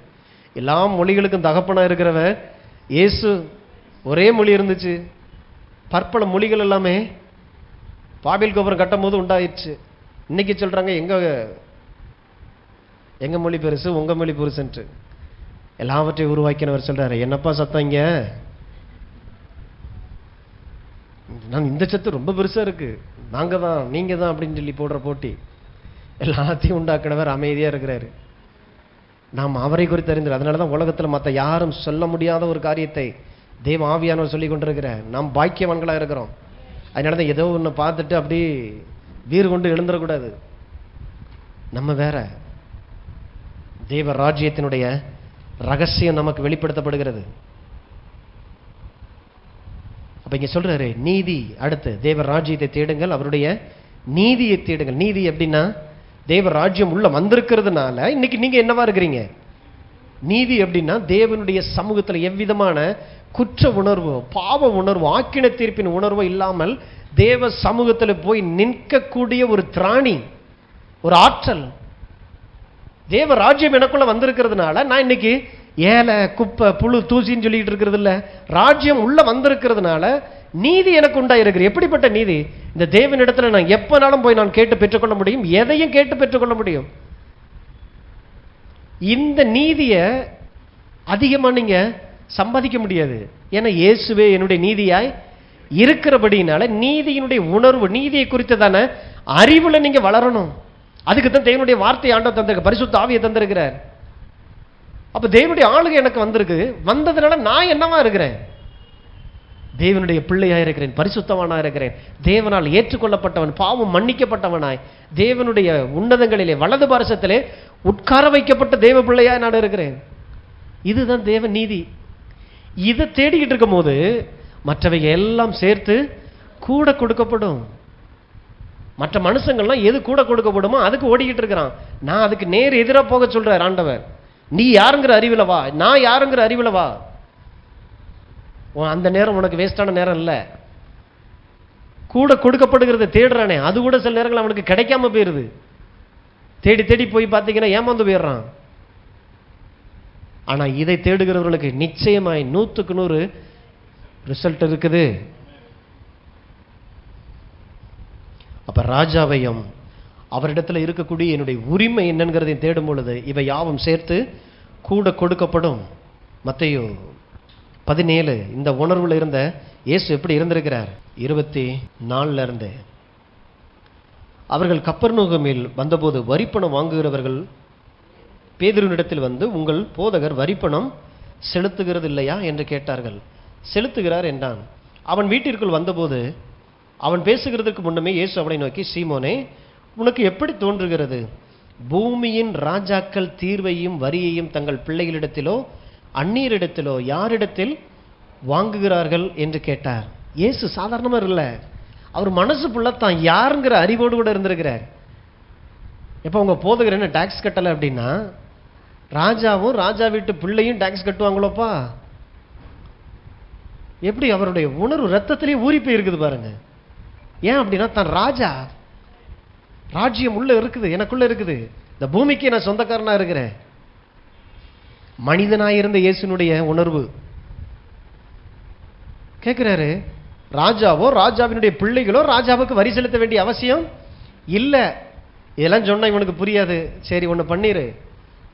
எல்லா மொழிகளுக்கும் தகப்பனா இருக்கிறவன் இயேசு. ஒரே மொழி இருந்துச்சு, பற்பல மொழிகள் எல்லாமே பாபில் கோபுரம் கட்டும் போது உண்டாயிடுச்சு. இன்னைக்கு சொல்றாங்க எங்க மொழி பெருசு, உங்க மொழி பெருசுன்ட்டு. எல்லாவற்றையும் உருவாக்கினவர் சொல்றாரு, என்னப்பா சத்தம் இங்க, நான் இந்த சத்து ரொம்ப பெருசா இருக்கு, நாங்க தான் நீங்க தான் அப்படின்னு சொல்லி போடுற போட்டி. எல்லாத்தையும் உண்டாக்கினவர் அமைதியா இருக்கிறாரு. நாம் அவரை குறித்து அறிந்து, அதனாலதான் உலகத்துல மற்ற யாரும் சொல்ல முடியாத ஒரு காரியத்தை தேவ ஆவியானவர் சொல்லி கொண்டிருக்கிறார். நாம் பாக்கியவான்களா இருக்கிறோம். அதனாலதான் ஏதோ ஒன்று பார்த்துட்டு அப்படி வீறு கொண்டு எழுந்துடக்கூடாது. நம்ம வேற. தேவ ராஜ்யத்தினுடைய ரகசியம் நமக்கு வெளிப்படுத்தப்படுகிறது. அப்ப இங்க சொல்றாரு நீதி. அடுத்து தேவ ராஜ்யத்தை தேடுங்கள், அவருடைய நீதியை தேடுங்கள். நீதி எப்படின்னா தேவ ராஜ்யம் உள்ள வந்திருக்கிறதுனால இன்னைக்கு நீங்க என்னவா இருக்கிறீங்க. நீதி எப்படின்னா தேவனுடைய சமூகத்தில் எவ்விதமான குற்ற உணர்வோ பாவ உணர்வோ ஆக்கின தீர்ப்பின் உணர்வோ இல்லாமல் தேவ சமூகத்தில் போய் நிற்கக்கூடிய ஒரு திராணி, ஒரு ஆற்றல். தேவ ராஜ்யம் எனக்குள்ள வந்திருக்கிறதுனால நான் இன்னைக்கு ஏலை குப்பை புழு தூசின்னு சொல்லிட்டு இருக்கிறது இல்ல. ராஜ்யம் உள்ள வந்திருக்கிறதுனால நீதி எனக்கு உண்டாயிருக்கு. எப்படிப்பட்ட நீதி? இந்த தேவனிடத்துல நான் எப்பனாலும் போய் நான் கேட்டு பெற்றுக்கொள்ள முடியும், எதையும் கேட்டு பெற்றுக்கொள்ள முடியும். இந்த நீதியை அதிகமா நீங்க சம்பாதிக்க முடியாது. ஏன்னா இயேசுவே என்னுடைய நீதியாய் இருக்கிறபடினால நீதியினுடைய உணர்வு, நீதியை குறித்ததான அறிவுல நீங்க வளரணும். அதுக்கு தான் தேவனுடைய வார்த்தை ஆண்டவர் தந்திருக்க, பரிசுத்த ஆவியை தந்திருக்கிறார். அப்ப தேவனுடைய ஆளுகை எனக்கு வந்திருக்கு. வந்ததுனால நான் என்னவா இருக்கிறேன்? தேவனுடைய பிள்ளையா இருக்கிறேன், பரிசுத்தவனா இருக்கிறேன், தேவனால் ஏற்றுக்கொள்ளப்பட்டவன், பாவம் மன்னிக்கப்பட்டவனாய் தேவனுடைய உன்னதங்களிலே வலது பாரசத்திலே உட்கார வைக்கப்பட்ட தேவ பிள்ளையா நான் இருக்கிறேன். இதுதான் தேவ நீதி. இதை தேடிக்கிட்டு இருக்கும் போது மற்றவை எல்லாம் சேர்த்து கூட கொடுக்கப்படும். மற்ற மனுஷங்கள்லாம் எது கூட கொடுக்கப்படுமோ அதுக்கு ஓடிக்கிட்டு இருக்கிறான். நான் அதுக்கு நேர் எதிராக போக சொல்றார் ஆண்டவர். நீ யாருங்கிற அறிவுல வா, நான் யாருங்கிற அறிவுல வா. அந்த நேரம் உனக்கு வேஸ்டான நேரம் இல்லை. கூட கொடுக்கப்படுகிறத தேடுறானே அது கூட சில நேரங்கள் அவனுக்கு கிடைக்காம போயிருது. தேடி தேடி போய் பார்த்தீங்கன்னா ஏமாந்து போயிடுறான். ஆனா இதை தேடுகிறவர்களுக்கு நிச்சயமாய் 100க்கு 100 ரிசல்ட் இருக்குது. அப்ப ராஜாவையும் அவரிடத்துல இருக்கக்கூடிய என்னுடைய உரிமை என்னங்கிறதை தேடும் பொழுது இவை யாவும் சேர்த்து கூட கொடுக்கப்படும். மத்தேயு 17 இந்த உணர்வுல இருந்த இயேசு எப்படி இருந்திருக்கிறார்? 24 இருந்து அவர்கள் கப்பர்நகூமில் வந்தபோது வரிப்பணம் வாங்குகிறவர்கள் பேதுருவினிடத்தில் வந்து, உங்கள் போதகர் வரிப்பணம் செலுத்துகிறது இல்லையா என்று கேட்டார்கள். செலுத்துகிறார் என்றான். அவன் வீட்டிற்குள் வந்தபோது அவன் பேசுகிறதுக்கு முன்னமே இயேசு அவனை நோக்கி, சீமோனே, உனக்கு எப்படி தோன்றுகிறது? பூமியின் ராஜாக்கள் தீர்வையும் வரியையும் தங்கள் பிள்ளைகளிடத்திலோ அந்நியரிடத்திலோ யாரிடத்தில் வாங்குகிறார்கள் என்று கேட்டார். இயேசு சாதாரணமா இல்லை, அவர் மனசு புள்ளத்தான் யாருங்கிற அறிவோடு கூட இருந்திருக்கிறார். எப்போ உங்க போதகர் என்ன டாக்ஸ் கட்டலை அப்படின்னா, ராஜாவும் ராஜா வீட்டு பிள்ளையும் டாக்ஸ் கட்டுவாங்களோப்பா. எப்படி அவருடைய உணர்வு ரத்தத்திலேயே ஊறி போய் இருக்குது பாருங்க. ஏன் அப்படின்னா தான் ராஜா, ராஜ்யம் உள்ள இருக்குது, எனக்குள்ள இருக்குது, இந்த பூமிக்கு நான் சொந்தக்காரனா இருக்கிறேன். மனிதனாயிருந்த இயேசுனுடைய உணர்வு கேட்கிறாரு, ராஜாவோ ராஜாவினுடைய பிள்ளைகளோ ராஜாவுக்கு வரி செலுத்த வேண்டிய அவசியம் இல்லை. இதெல்லாம் சொன்னா இவனுக்கு புரியாது. சரி ஒன்று பண்ணிரு,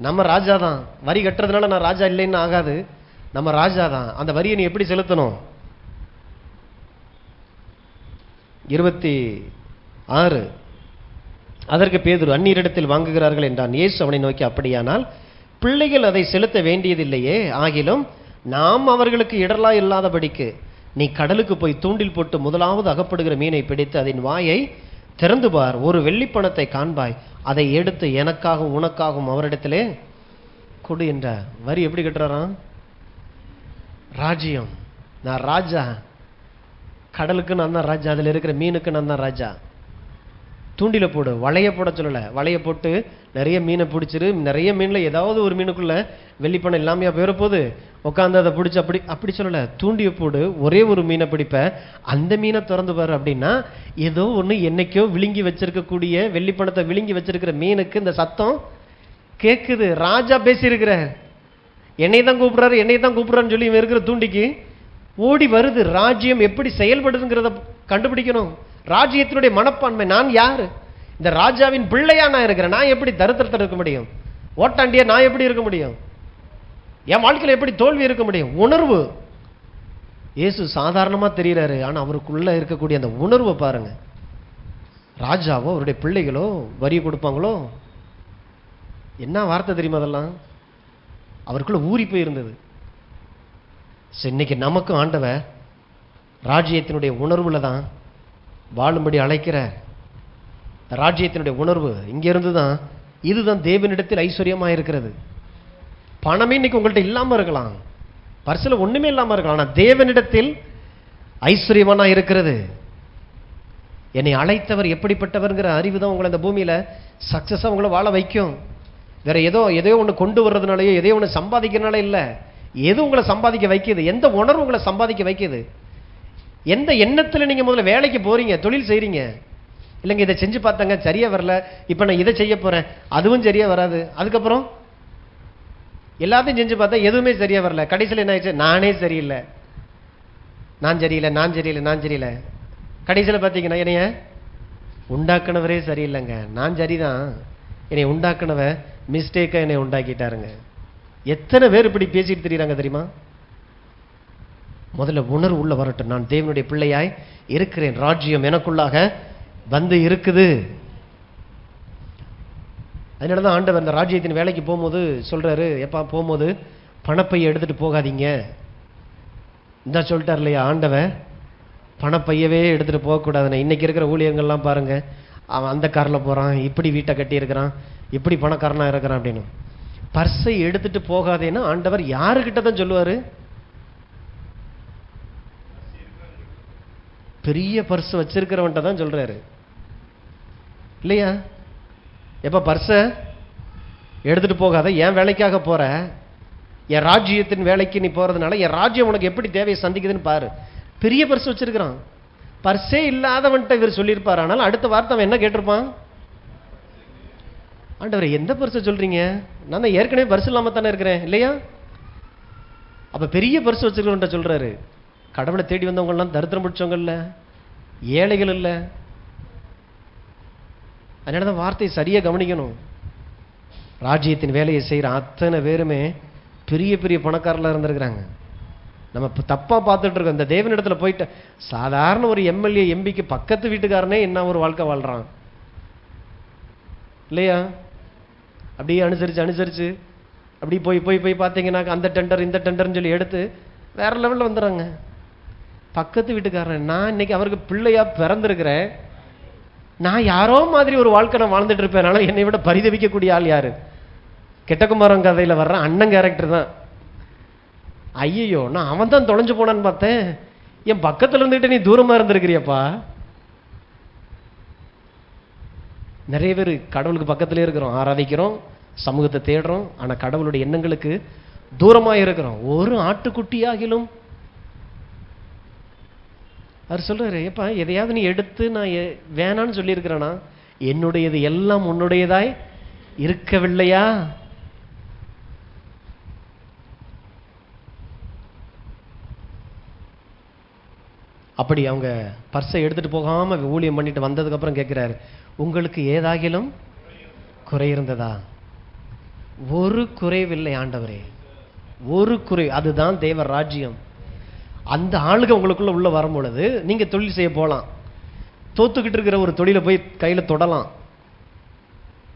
நம்ம ராஜா தான், வரி கட்டுறதுனால நான் ராஜா இல்லைன்னு ஆகாது, நம்ம ராஜா தான், அந்த வரியை நீ எப்படி செலுத்தணும்? 26. அதற்கு பேதுரு, அந்நியரிடத்தில் வாங்குகிறார்கள் என்றான். இயேசு அவனை நோக்கி, அப்படியானால் பிள்ளைகள் அதை செலுத்த வேண்டியதில்லையே, ஆகிலும் நாம் அவர்களுக்கு இடரலா இல்லாதபடிக்கு நீ கடலுக்கு போய் தூண்டில் போட்டு முதலாவது அகப்படுகிற மீனை பிடித்து அதன் வாயை திறந்து பார், ஒரு வெள்ளிப்பணத்தை காண்பாய், அதை எடுத்து எனக்காகவும் உனக்காகவும் அவரிடத்திலே கொடு என்றார். வரி எப்படி கட்டுறாராம்? ராஜ்யம், நான் ராஜா, கடலுக்கு நான் தான் ராஜா, அதில் இருக்கிற மீனுக்கு நான் தான் ராஜா. தூண்டில போடு, வளைய போட சொல்லலை, வளைய போட்டு நிறைய மீனை பிடிச்சிரு, நிறைய மீனில் ஏதாவது ஒரு மீனுக்குள்ள வெள்ளிப்பணம் இல்லாமையா போயிட போகுது, உட்காந்து அதை பிடிச்சி அப்படி அப்படி சொல்லலை, தூண்டிய போடு, ஒரே ஒரு மீனை பிடிப்ப, அந்த மீனை திறந்து பாரு. அப்படின்னா ஏதோ ஒன்று என்னைக்கோ விழுங்கி வச்சிருக்கக்கூடிய வெள்ளிப்பணத்தை விழுங்கி வச்சிருக்கிற மீனுக்கு இந்த சத்தம் கேட்குது. ராஜா பேசியிருக்கிற, என்னை தான் கூப்பிடுறாரு, என்னை தான் கூப்பிடுறான்னு சொல்லி இவன் இருக்கிற தூண்டிக்கு ஓடி வருது. ராஜ்யம் எப்படி செயல்படுதுங்கிறத கண்டுபிடிக்கணும். ராஜ்யத்தினுடைய மனப்பான்மை, நான் யாரு, இந்த ராஜாவின் பிள்ளையா நான் இருக்கிறேன், நான் எப்படி தரித்திரத்தில் இருக்க முடியும், ஓட்டாண்டியா நான் எப்படி இருக்க முடியும், என் வாழ்க்கையில் எப்படி தோல்வி இருக்க முடியும்? உணர்வு. இயேசு சாதாரணமா தெரிகிறாரு, ஆனா அவருக்குள்ள இருக்கக்கூடிய அந்த உணர்வை பாருங்க. ராஜாவோ அவருடைய பிள்ளைகளோ வரி கொடுப்பாங்களோ, என்ன வார்த்தை தெரியுமா அதெல்லாம், அவருக்குள்ள ஊறி போயிருந்தது. இன்னைக்கு நமக்கும் ஆண்டவர் ராஜ்யத்தினுடைய உணர்வுல தான் வாழும்படி அழைக்கிற. ராஜ்யத்தினுடைய உணர்வு இங்கிருந்து தான். இதுதான் தேவனிடத்தில் ஐஸ்வர்யமா இருக்கிறது. பணமே இன்னைக்கு உங்கள்கிட்ட இல்லாம இருக்கலாம், பர்சில் ஒண்ணுமே இல்லாம இருக்கலாம், ஆனா தேவனிடத்தில் ஐஸ்வர்யமானா இருக்கிறது. என்னை அழைத்தவர் எப்படிப்பட்டவர்ங்கிற அறிவு தான் உங்களை இந்த பூமியில சக்சஸா உங்களை வாழ வைக்கும். வேற எதையோ ஒன்று கொண்டு வர்றதுனாலயோ எதையோ ஒன்று சம்பாதிக்கிறதுனால இல்லை. எது உங்களை சம்பாதிக்க வைக்கிது? எந்த உணர்வு உங்களை சம்பாதிக்க வைக்கிது? எந்த எண்ணத்தில் நீங்க முதல்ல வேலைக்கு போறீங்க, தொழில் செய்றீங்க? இல்லைங்க இதை செஞ்சு பார்த்தாங்க சரியா வரல, இப்ப நான் இதை செய்ய போறேன், அதுவும் சரியா வராது, அதுக்கப்புறம் எல்லாத்தையும் செஞ்சு பார்த்தா எதுவுமே சரியா வரல, கடைசியில் என்ன ஆயிடுச்சு, நானே சரியில்லை, நான் சரியில்லை, நான் சரியில்லை, நான் சரியில்லை. கடைசியில் பார்த்தீங்கன்னா என்னைய உண்டாக்குனவரே சரியில்லைங்க, நான் சரிதான், என்னை உண்டாக்குனவ மிஸ்டேக்கா என்னை உண்டாக்கிட்டாருங்க. எத்தனை பேர் இப்படி பேசிட்டு தெரியுறாங்க தெரியுமா? முதல்ல உணர்வு உள்ள வரட்டும், நான் தேவனுடைய பிள்ளையாய் இருக்கிறேன், ராஜ்யம் எனக்குள்ளாக வந்து இருக்குது. அதனாலதான் ஆண்டவர் அந்த ராஜ்யத்தின் வேலைக்கு போகும்போது சொல்றாரு, எப்பா போகும்போது பணப்பையை எடுத்துட்டு போகாதீங்க. இந்த சொல்லிட்டார் இல்லையா ஆண்டவர், பணப்பையவே எடுத்துட்டு போகக்கூடாதுன்னு. இன்னைக்கு இருக்கிற ஊழியர்கள்லாம் பாருங்க, அவன் அந்த காரில் போறான், இப்படி வீட்டை கட்டி இருக்கிறான், இப்படி பணக்காரனா இருக்கிறான் அப்படின்னு. பர்ஸை எடுத்துட்டு போகாதேன்னா ஆண்டவர் யாருக்கிட்ட தான் சொல்லுவாரு? பெரிய பர்ஸ் வச்சிருக்கிறவன்ட்ட தான் சொல்றாரு இல்லையா? எப்ப பர்ஸை எடுத்துட்டு போகாத, என் வேலைக்காக போற, என் ராஜ்யத்தின் வேலைக்கு நீ போறதுனால என் ராஜ்யம் உனக்கு எப்படி தேவையை சந்திக்குதுன்னு பாரு. பெரிய பர்ஸ் வச்சிருக்கிறான், பர்ஸே இல்லாதவன்ட்ட இவர் சொல்லியிருப்பார். ஆனால் அடுத்த வார்த்தை அவன் என்ன கேட்டிருப்பான்? ஆண்டவரே எந்த பர்ஸை சொல்றீங்க, நான் தான் ஏற்கனவே பர்ஸ் இல்லாம தானே இருக்கிறேன் இல்லையா? அப்ப பெரிய பர்ஸ் வச்சிருக்கிறவன்ட்ட சொல்றாரு. கடவுளை தேடி வந்தவங்க எல்லாம் தரித்திரம் பிடிச்சவங்க இல்ல, ஏழைகள் இல்ல. அதனாலதான் வார்த்தையை சரியா கவனிக்கணும். ராஜ்யத்தின் வேலையை செய்யற அத்தனை பேருமே பெரிய பெரிய பணக்காரர்களா இருந்திருக்கிறாங்க. நம்ம தப்பா பார்த்துட்டு இருக்கோம். இந்த தேவனிடத்துல போயிட்டு சாதாரண ஒரு எம்எல்ஏ எம்பிக்கு பக்கத்து வீட்டுக்காரனே என்ன ஒரு வாழ்க்கை வாழ்றான் இல்லையா? அப்படியே அனுசரிச்சு அனுசரிச்சு அப்படி போய் போய் போய் பார்த்தீங்கன்னா அந்த டெண்டர் இந்த டெண்டர்னு சொல்லி எடுத்து வேற லெவலில் வந்துடுறாங்க. பக்கத்து வீட்டுக்காரன், நான் இன்னைக்கு அவருக்கு பிள்ளையா பிறந்திருக்கிறேன், நான் யாரோ மாதிரி ஒரு வாழ்க்கை நான் வாழ்ந்துட்டு இருப்பேன், ஆனால் என்னை விட பரிதவிக்கக்கூடிய ஆள் யாரு? கெட்டகுமாரன் கதையில் வர்ற அண்ணன் கேரக்டர் தான். ஐயோ நான் அவன் தான் தொலைஞ்சு போனான்னு பார்த்தேன், என் பக்கத்துல இருந்துகிட்டு நீ தூரமா இருந்திருக்கிறியப்பா. நிறைய பேர் கடவுளுக்கு பக்கத்திலே இருக்கிறோம், ஆராதிக்கிறோம், சமூகத்தை தேடுறோம், ஆனா கடவுளுடைய எண்ணங்களுக்கு தூரமா இருக்கிறோம். ஒரு ஆட்டுக்குட்டியாகிலும் அவர் சொல்றாரு, எப்பா எதையாவது நீ எடுத்து நான் வேணான்னு சொல்லியிருக்கிறேனா? என்னுடையது எல்லாம் உன்னுடையதாய் இருக்கவில்லையா? அப்படி அவங்க பர்ஸை எடுத்துட்டு போகாம ஊழியம் பண்ணிட்டு வந்ததுக்கு அப்புறம் கேட்கிறாரு, உங்களுக்கு ஏதாகிலும் குறை இருந்ததா? ஒரு குறைவில்லை ஆண்டவரே, ஒரு குறை. அதுதான் தேவ ராஜ்யம். அந்த ஆளுக உங்களுக்குள்ள உள்ள வரும் பொழுது நீங்க தொழில் செய்ய போலாம். தோத்துக்கிட்டு இருக்கிற ஒரு தொழிலை போய் கையில தொடலாம்.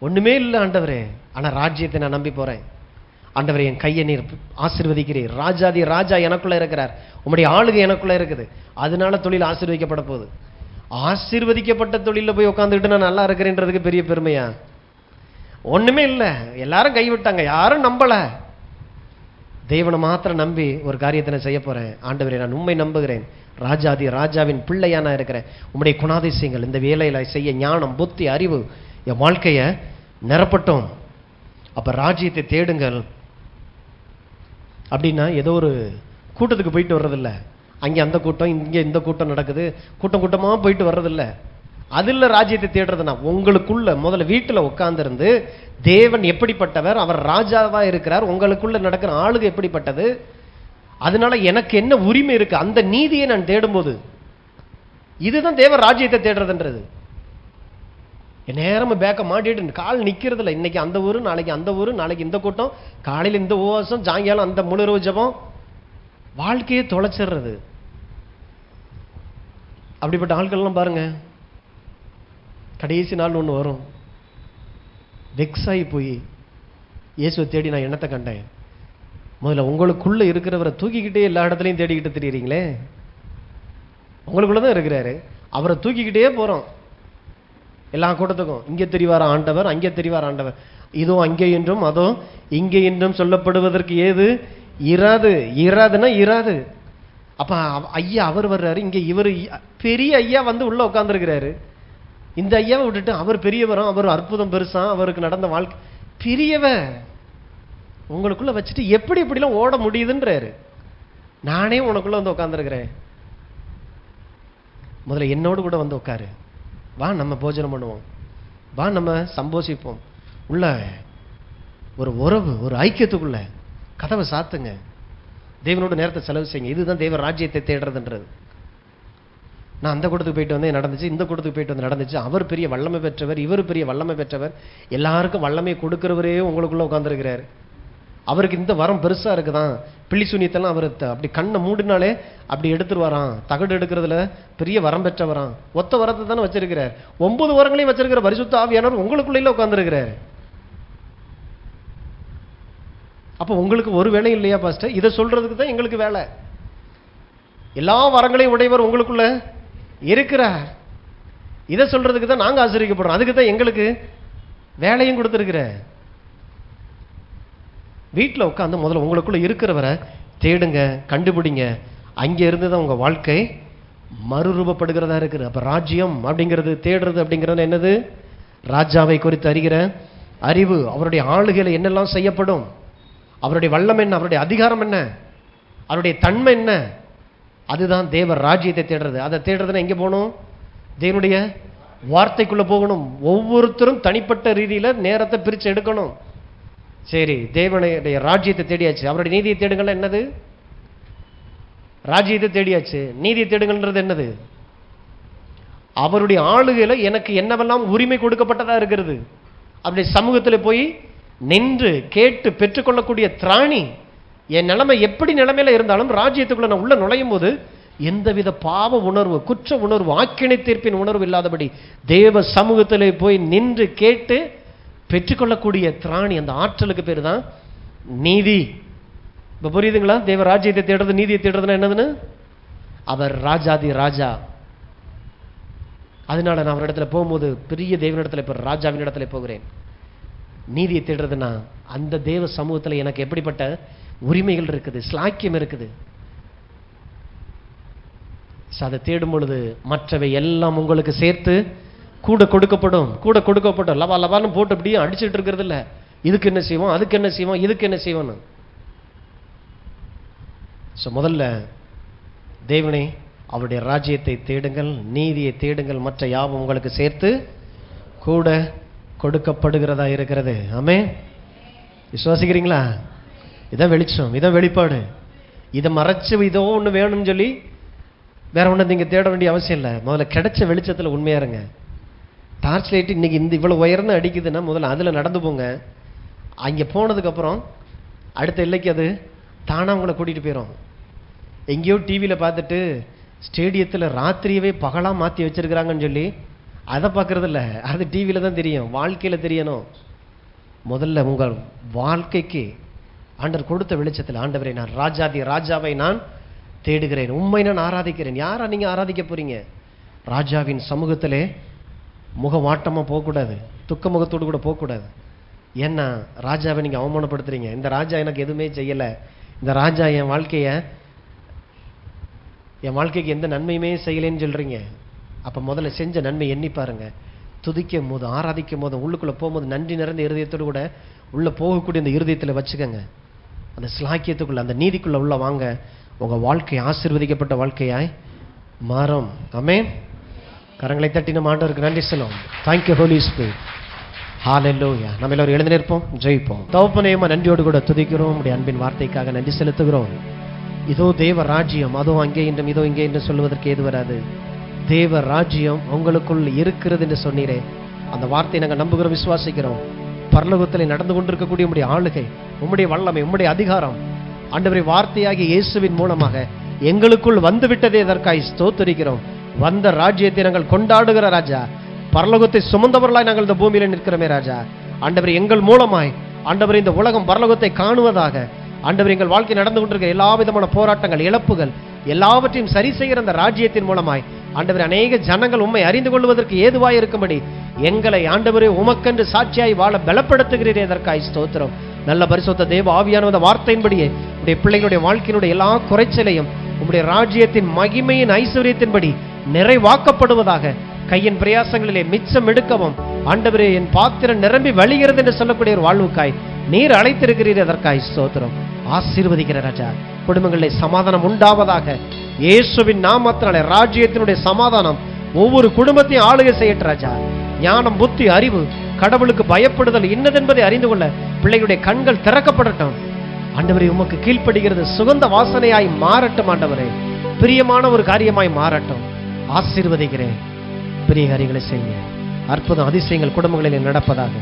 ஒண்ணுமே இல்லை ஆண்டவரே, ஆனா ராஜ்யத்தை நான் நம்பி போறேன். ஆண்டவரே, என் கையை நீர் ஆசீர்வதிக்கிறீர். ராஜாதி ராஜா எனக்குள்ள இருக்கிறார், உம்முடைய ஆளுகை எனக்குள்ள இருக்குது, அதனால தொழில் ஆசீர்வதிக்கப்பட போகுது. ஆசீர்வதிக்கப்பட்ட தொழில போய் உட்காந்துக்கிட்டு நான் நல்லா இருக்கிறேன்றதுக்கு பெரிய பெருமையா? ஒண்ணுமே இல்லை. எல்லாரும் கைவிட்டாங்க, யாரும் நம்பல. தேவனை மாத்திரம் நம்பி ஒரு காரியத்தை நான் செய்ய போறேன். ஆண்டவரே, நான் உண்மை நம்புகிறேன், ராஜாதி ராஜாவின் பிள்ளையா நான் இருக்கிறேன். உம்முடைய குணாதிசயங்கள் இந்த வேலையில செய்ய ஞானம், புத்தி, அறிவு என் வாழ்க்கைய நிரப்பட்டும். அப்ப ராஜ்யத்தை தேடுங்கள் அப்படின்னா ஏதோ ஒரு கூட்டத்துக்கு போயிட்டு வர்றதில்ல. அங்கே அந்த கூட்டம், இங்கே இந்த கூட்டம் நடக்குது, கூட்டம் கூட்டமா போயிட்டு வர்றதில்ல. அதில் ராஜ்யத்தை தேடுறதுனா உங்களுக்குள்ள முதல்ல வீட்டில் உட்கார்ந்திருந்து தேவன் எப்படிப்பட்டவர், அவர் ராஜாவா இருக்கிறார், உங்களுக்குள்ள நடக்கிற ஆளுகை எப்படிப்பட்டது, அதனால எனக்கு என்ன உரிமை இருக்கு, அந்த நீதியை நான் தேடும்போது இதுதான் தேவ ராஜ்யத்தை தேடுறதுன்றது. நேரமா பேக்க மாட்டிட்டு கால் நிக்கிறது இல்லை. இன்னைக்கு அந்த ஊரு, நாளைக்கு அந்த ஊரு, நாளைக்கு இந்த கூட்டம், காலையில் இந்த உபவாசம், சாயங்காலம் அந்த முழுரவு ஜபம், வாழ்க்கையை தொலைச்சிடுறது. அப்படிப்பட்ட ஆட்கள்லாம் பாருங்க, கடைசி நாள் ஒன்று வரும், வெக்ஸாகி போய் இயேசுவை தேடி நான் என்னத்தை கண்டேன். முதல்ல உங்களுக்குள்ள இருக்கிறவரை தூக்கிக்கிட்டே எல்லா இடத்துலையும் தேடிக்கிட்டு தெரியுறீங்களே. உங்களுக்குள்ளதான் இருக்கிறாரு, அவரை தூக்கிக்கிட்டே போறோம் எல்லா கூட்டத்துக்கும். இங்கே தெரிவார் ஆண்டவர், அங்கே தெரிவார் ஆண்டவர், இதோ அங்கே என்றும் அதோ இங்கே என்றும் சொல்லப்படுவதற்கு ஏது இராது. இராதுன்னா இராது. அப்ப ஐயா அவர் வர்றாரு, இங்க இவர் பெரிய ஐயா வந்து உள்ள உட்கார்ந்துருக்கிறாரு. இந்த ஐயாவை விட்டுட்டு அவர் பெரியவரும், அவர் அற்புதம் பெருசா, அவருக்கு நடந்த வாழ்க்கை பெரியவ உங்களுக்குள்ள வச்சுட்டு எப்படி எப்படிலாம் ஓட முடியுதுன்றாரு. நானே உனக்குள்ள வந்து உட்கார்ந்துருக்கிறேன், முதல்ல என்னோடு கூட வந்து உட்காரு, வா நம்ம போஜனம் பண்ணுவோம், வா நம்ம சம்போசிப்போம். உள்ள ஒரு உறவு, ஒரு ஐக்கியத்துக்குள்ள கதவை சாத்துங்க, தேவனோட நேரத்தை செலவு செய்யுங்க. இதுதான் தேவ ராஜ்யத்தை தேடுறதுன்றது. நான் அந்த கூட்டத்துக்கு போயிட்டு வந்து நடந்துச்சு, இந்த கூட்டத்துக்கு போயிட்டு வந்து நடந்துச்சு, அவர் பெரிய வல்லமை பெற்றவர், இவர் பெரிய வல்லமை பெற்றவர், எல்லாருக்கும் வல்லமை கொடுக்கிறவரே உங்களுக்குள்ள உட்கார்ந்துருக்கிறார். அவருக்கு இந்த வரம் பெருசா இருக்குதான், பிள்ளி சூனியத்தெல்லாம் அவர் அப்படி கண்ணை மூடினாலே அப்படி எடுத்துருவாராம், தகடு எடுக்கிறதுல பெரிய வரம் பெற்றவராம். ஒத்த வரத்தை தானே வச்சிருக்கிறார், 9 வரங்களையும் வச்சிருக்கிற பரிசுத்த ஆவியானவர் உங்களுக்குள்ள உட்கார்ந்துருக்கிறார். அப்ப உங்களுக்கு ஒரு வேலை இல்லையா பாஸ்டர்? இதை சொல்றதுக்கு தான் எங்களுக்கு வேலை. எல்லா வரங்களையும் உடையவர் உங்களுக்குள்ள இருக்கிறார், இதை சொல்றதுக்கு தான் நாங்க ஆசீர்வதிக்கப்படுறோம். அதுக்கு தான் எங்களுக்கு வேலையும் கொடுத்துருக்கிற. வீட்டில் உட்காந்து முதல்ல உங்களுக்குள்ள இருக்கிறவரை தேடுங்க, கண்டுபிடிங்க. அங்கே இருந்து தான் உங்க வாழ்க்கை மறுரூபப்படுகிறதா இருக்குது. அப்ப ராஜ்யம் அப்படிங்கிறது, தேடுறது அப்படிங்கிறது என்னது? ராஜாவை குறித்து அறிகிற அறிவு, அவருடைய ஆளுகையில் என்னெல்லாம் செய்யப்படும், அவருடைய வல்லம் என்ன, அவருடைய அதிகாரம் என்ன, அவருடைய தன்மை என்ன, அதுதான் தேவ ராஜ்யத்தை தேடுறது. அதை தேடுறதுன்னா எங்கே போகணும்? தேவனுடைய வார்த்தைக்குள்ள போகணும். ஒவ்வொருத்தரும் தனிப்பட்ட ரீதியில நேரத்தை பிரித்து எடுக்கணும். சரி, தேவனுடைய ராஜ்யத்தை தேடியாச்சு, அவருடைய நீதியை தேடுங்கள் என்னது? ராஜ்யத்தை தேடியாச்சு, நீதியை தேடுங்கள்ன்றது என்னது? அவருடைய ஆளுகையில எனக்கு என்னவெல்லாம் உரிமை கொடுக்கப்பட்டதா இருக்கிறது, அப்படி சமூகத்தில் போய் நின்று கேட்டு பெற்றுக்கொள்ளக்கூடிய திராணி. என் நிலைமை எப்படி நிலைமையில இருந்தாலும் ராஜ்யத்துக்குள்ள நான் உள்ள நுழையும் போது எந்தவித பாவ உணர்வு, குற்ற உணர்வு, ஆக்கினை தீர்ப்பின் உணர்வு இல்லாதபடி தேவ சமூகத்திலே போய் நின்று கேட்டு பெற்றுக்கொள்ளக்கூடிய திராணி, அந்த ஆற்றலுக்கு பேர் தான் நீதி. இப்ப புரியுதுங்களா? தேவ ராஜ்யத்தை தேடுறது, நீதியை தேடுறதுன்னா என்னதுன்னு? அவர் ராஜாதி ராஜா. அதனால நான் அவரிடத்துல போகும்போது பெரிய தேவனிடத்துல, இப்ப ராஜாவின் இடத்துல போகிறேன். நீதியை தேடுறதுன்னா அந்த தேவ சமூகத்தில் எனக்கு எப்படிப்பட்ட உரிமைகள் இருக்குது, ஸ்லாக்கியம் இருக்குது. அதை தேடும் பொழுது மற்றவை எல்லாம் உங்களுக்கு சேர்த்து கூட கொடுக்கப்படும். கூட கொடுக்கப்படும். லவா லவான்னு போட்டு அப்படியே அடிச்சுட்டு இருக்கிறது இல்லை, இதுக்கு என்ன செய்வோம், அதுக்கு என்ன செய்வோம், இதுக்கு என்ன செய்வோம்னு. முதல்ல தேவனை, அவருடைய ராஜ்யத்தை தேடுங்கள், நீதியை தேடுங்கள், மற்ற யாவும் உங்களுக்கு சேர்த்து கூட கொடுக்கப்படுகிறதா இருக்கிறது. ஆமென். விசுவாசிக்கிறீங்களா? இதான் வெளிச்சம், இதான் வெளிப்பாடு. இதை மறைச்சு இதோ ஒன்று வேணும்னு சொல்லி வேற ஒன்று நீங்க தேட வேண்டிய அவசியம் இல்லை. முதல்ல கிடைச்ச வெளிச்சத்தில் உண்மையா இருங்க. டார்ச் லைட் இன்னைக்கு இந்த இவ்வளவு உயர்ந்து அடிக்குதுன்னா முதல்ல அதுல நடந்து போங்க. அங்கே போனதுக்கு அப்புறம் அடுத்த இல்லைக்கு அது தானா உங்களை கூட்டிட்டு போயிடும். எங்கேயோ டிவியில் பார்த்துட்டு ஸ்டேடியத்தில் ராத்திரியவே பகலாக மாற்றி வச்சிருக்கிறாங்கன்னு சொல்லி அதை பார்க்கறது இல்லை, அது டிவியில் தான் தெரியும். வாழ்க்கையில் தெரியணும். முதல்ல உங்கள் வாழ்க்கைக்கு ஆண்டவர் கொடுத்த வெளிச்சத்தில், ஆண்டவரை நான் ராஜாவை நான் தேடுகிறேன், உண்மை நான் ஆராதிக்கிறேன். யாரா நீங்க ஆராதிக்க போறீங்க? ராஜாவின் சமூகத்திலே முகவாட்டமாக போகக்கூடாது, துக்க முகத்தோடு கூட போகக்கூடாது. ஏன்னா ராஜாவை நீங்க அவமானப்படுத்துறீங்க. இந்த ராஜா எனக்கு எதுவுமே செய்யலை, இந்த ராஜா என் வாழ்க்கைக்கு எந்த நன்மையுமே செய்யலைன்னு சொல்றீங்க. அப்ப முதல்ல செஞ்ச நன்மை எண்ணி பாருங்க. துதிக்கும் போது, ஆராதிக்கும் போது, உள்ளுக்குள்ள போகும்போது நன்றி நிறைந்த இருதயத்தோடு கூட உள்ள போகக்கூடிய இந்த இருதயத்தில் வச்சுக்கோங்க. அந்த ஸ்லாக்கியத்துக்குள்ள, அந்த நீதிக்குள்ள உள்ள வாங்க. உங்க வாழ்க்கை ஆசீர்வதிக்கப்பட்ட வாழ்க்கையாய் மாறும். ஆமென். கரங்களை தட்டி நம்ம ஆண்டவருக்கு நன்றி சொல்லுவோம். Thank you holy spirit. ஹல்லேலூயா. நம்ம எல்லாரும் எழுந்து நிற்போம், ஜெயிப்போம். தகப்பனேமா நன்றியோடு கூட துதிக்கிறோம். உடைய அன்பின் வார்த்தைக்காக நன்றி செலுத்துகிறோம். இதோ தேவ ராஜ்யம், அதோ அங்கே என்றும் இதோ இங்கே என்று சொல்வதற்கு ஏது வராது. தேவ ராஜ்யம் உங்களுக்குள் இருக்கிறது என்று சொன்னீரே, அந்த வார்த்தையை நாங்கள் நம்புகிறோம், விசுவாசிக்கிறோம். பரலோகத்தில் நடந்து கொண்டிருக்கக்கூடிய உம்முடைய ஆளுகை, உம்முடைய வல்லமை, உம்முடைய அதிகாரம் ஆண்டவரே வார்த்தையாகிய இயேசுவின் மூலமாக எங்களுக்குள் வந்து விட்டதே, இதற்காய் ஸ்தோத்திரிக்கிறோம். வந்த ராஜ்யத்தை நாங்கள் கொண்டாடுகிற ராஜா, பரலோகத்தை சுமந்தவர்களாய் நாங்கள் இந்த பூமியில நிற்கிறோமே ராஜா. ஆண்டவரே எங்கள் மூலமாய் ஆண்டவரே இந்த உலகம் பரலோகத்தை காணுவதாக, ஆண்டவரே எங்கள் வாழ்க்கை நடந்து கொண்டிருக்கிற எல்லா விதமான போராட்டங்கள், இழப்புகள் எல்லாவற்றையும் சரி செய்கிற அந்த ராஜ்யத்தின் மூலமாய் ஆண்டவரே அநேக ஜனங்கள் உம்மை அறிந்து கொள்வதற்கு ஏதுவாய் இருக்கும்படி எங்களை ஆண்டவரே உமக்கென்று சாட்சியாய் வாழ பலப்படுத்துகிறீரே, இதற்காய் ஸ்தோத்திரம். நல்ல பரிசுத்த தேவ ஆவியானவர வார்த்தையின்படியே உடைய பிள்ளைகளுடைய வாழ்க்கையினுடைய எல்லா குறைச்சலையும் உம்முடைய ராஜ்யத்தின் மகிமையின் ஐஸ்வர்யத்தின்படி நிறைவாக்கப்படுவதாக, கையின் பிரயாசங்களிலே மிச்சம் எடுக்கவும் ஆண்டவரே என் பாத்திரம் நிரம்பி வழிகிறது என்று சொல்லக்கூடிய ஒரு வாழ்வுக்காய் நீர் அழைத்திருக்கிறீர், அதற்காய் ஸ்தோத்திரம். ஆசீர்வதிக்கிற ராஜா, குடும்பங்களிலே சமாதானம் உண்டாவதாக. இயேசுவின் நாமத்தினாலே ராஜ்யத்தினுடைய சமாதானம் ஒவ்வொரு குடும்பத்தையும் ஆளுகை செய்யட்டும் ராஜா. ஞானம், புத்தி, அறிவு, கடவுளுக்கு பயப்படுதல் இன்னதென்பதை அறிந்து கொள்ள பிள்ளைகளுடைய கண்கள் திறக்கப்படட்டும். ஆண்டவரே உமக்கு கீழ்ப்படுகிறது சுகந்த வாசனையாய் மாறட்டும். ஆண்டவரே பிரியமான ஒரு காரியமாய் மாறட்டும். ஆசீர்வதிக்கிறேன். பெரிய காரியங்களை செய்ய, அற்புதம் அதிசயங்கள் குடும்பங்களில் நடப்பதாக.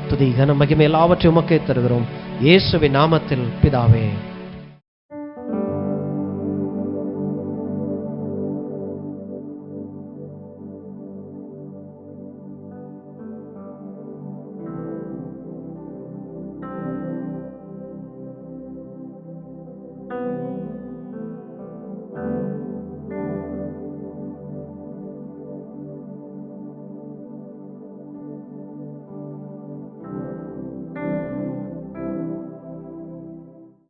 துதி கன மகிமை எல்லாவற்றையும் உமக்கே தருகிறோம், இயேசுவின் நாமத்தில் பிதாவே.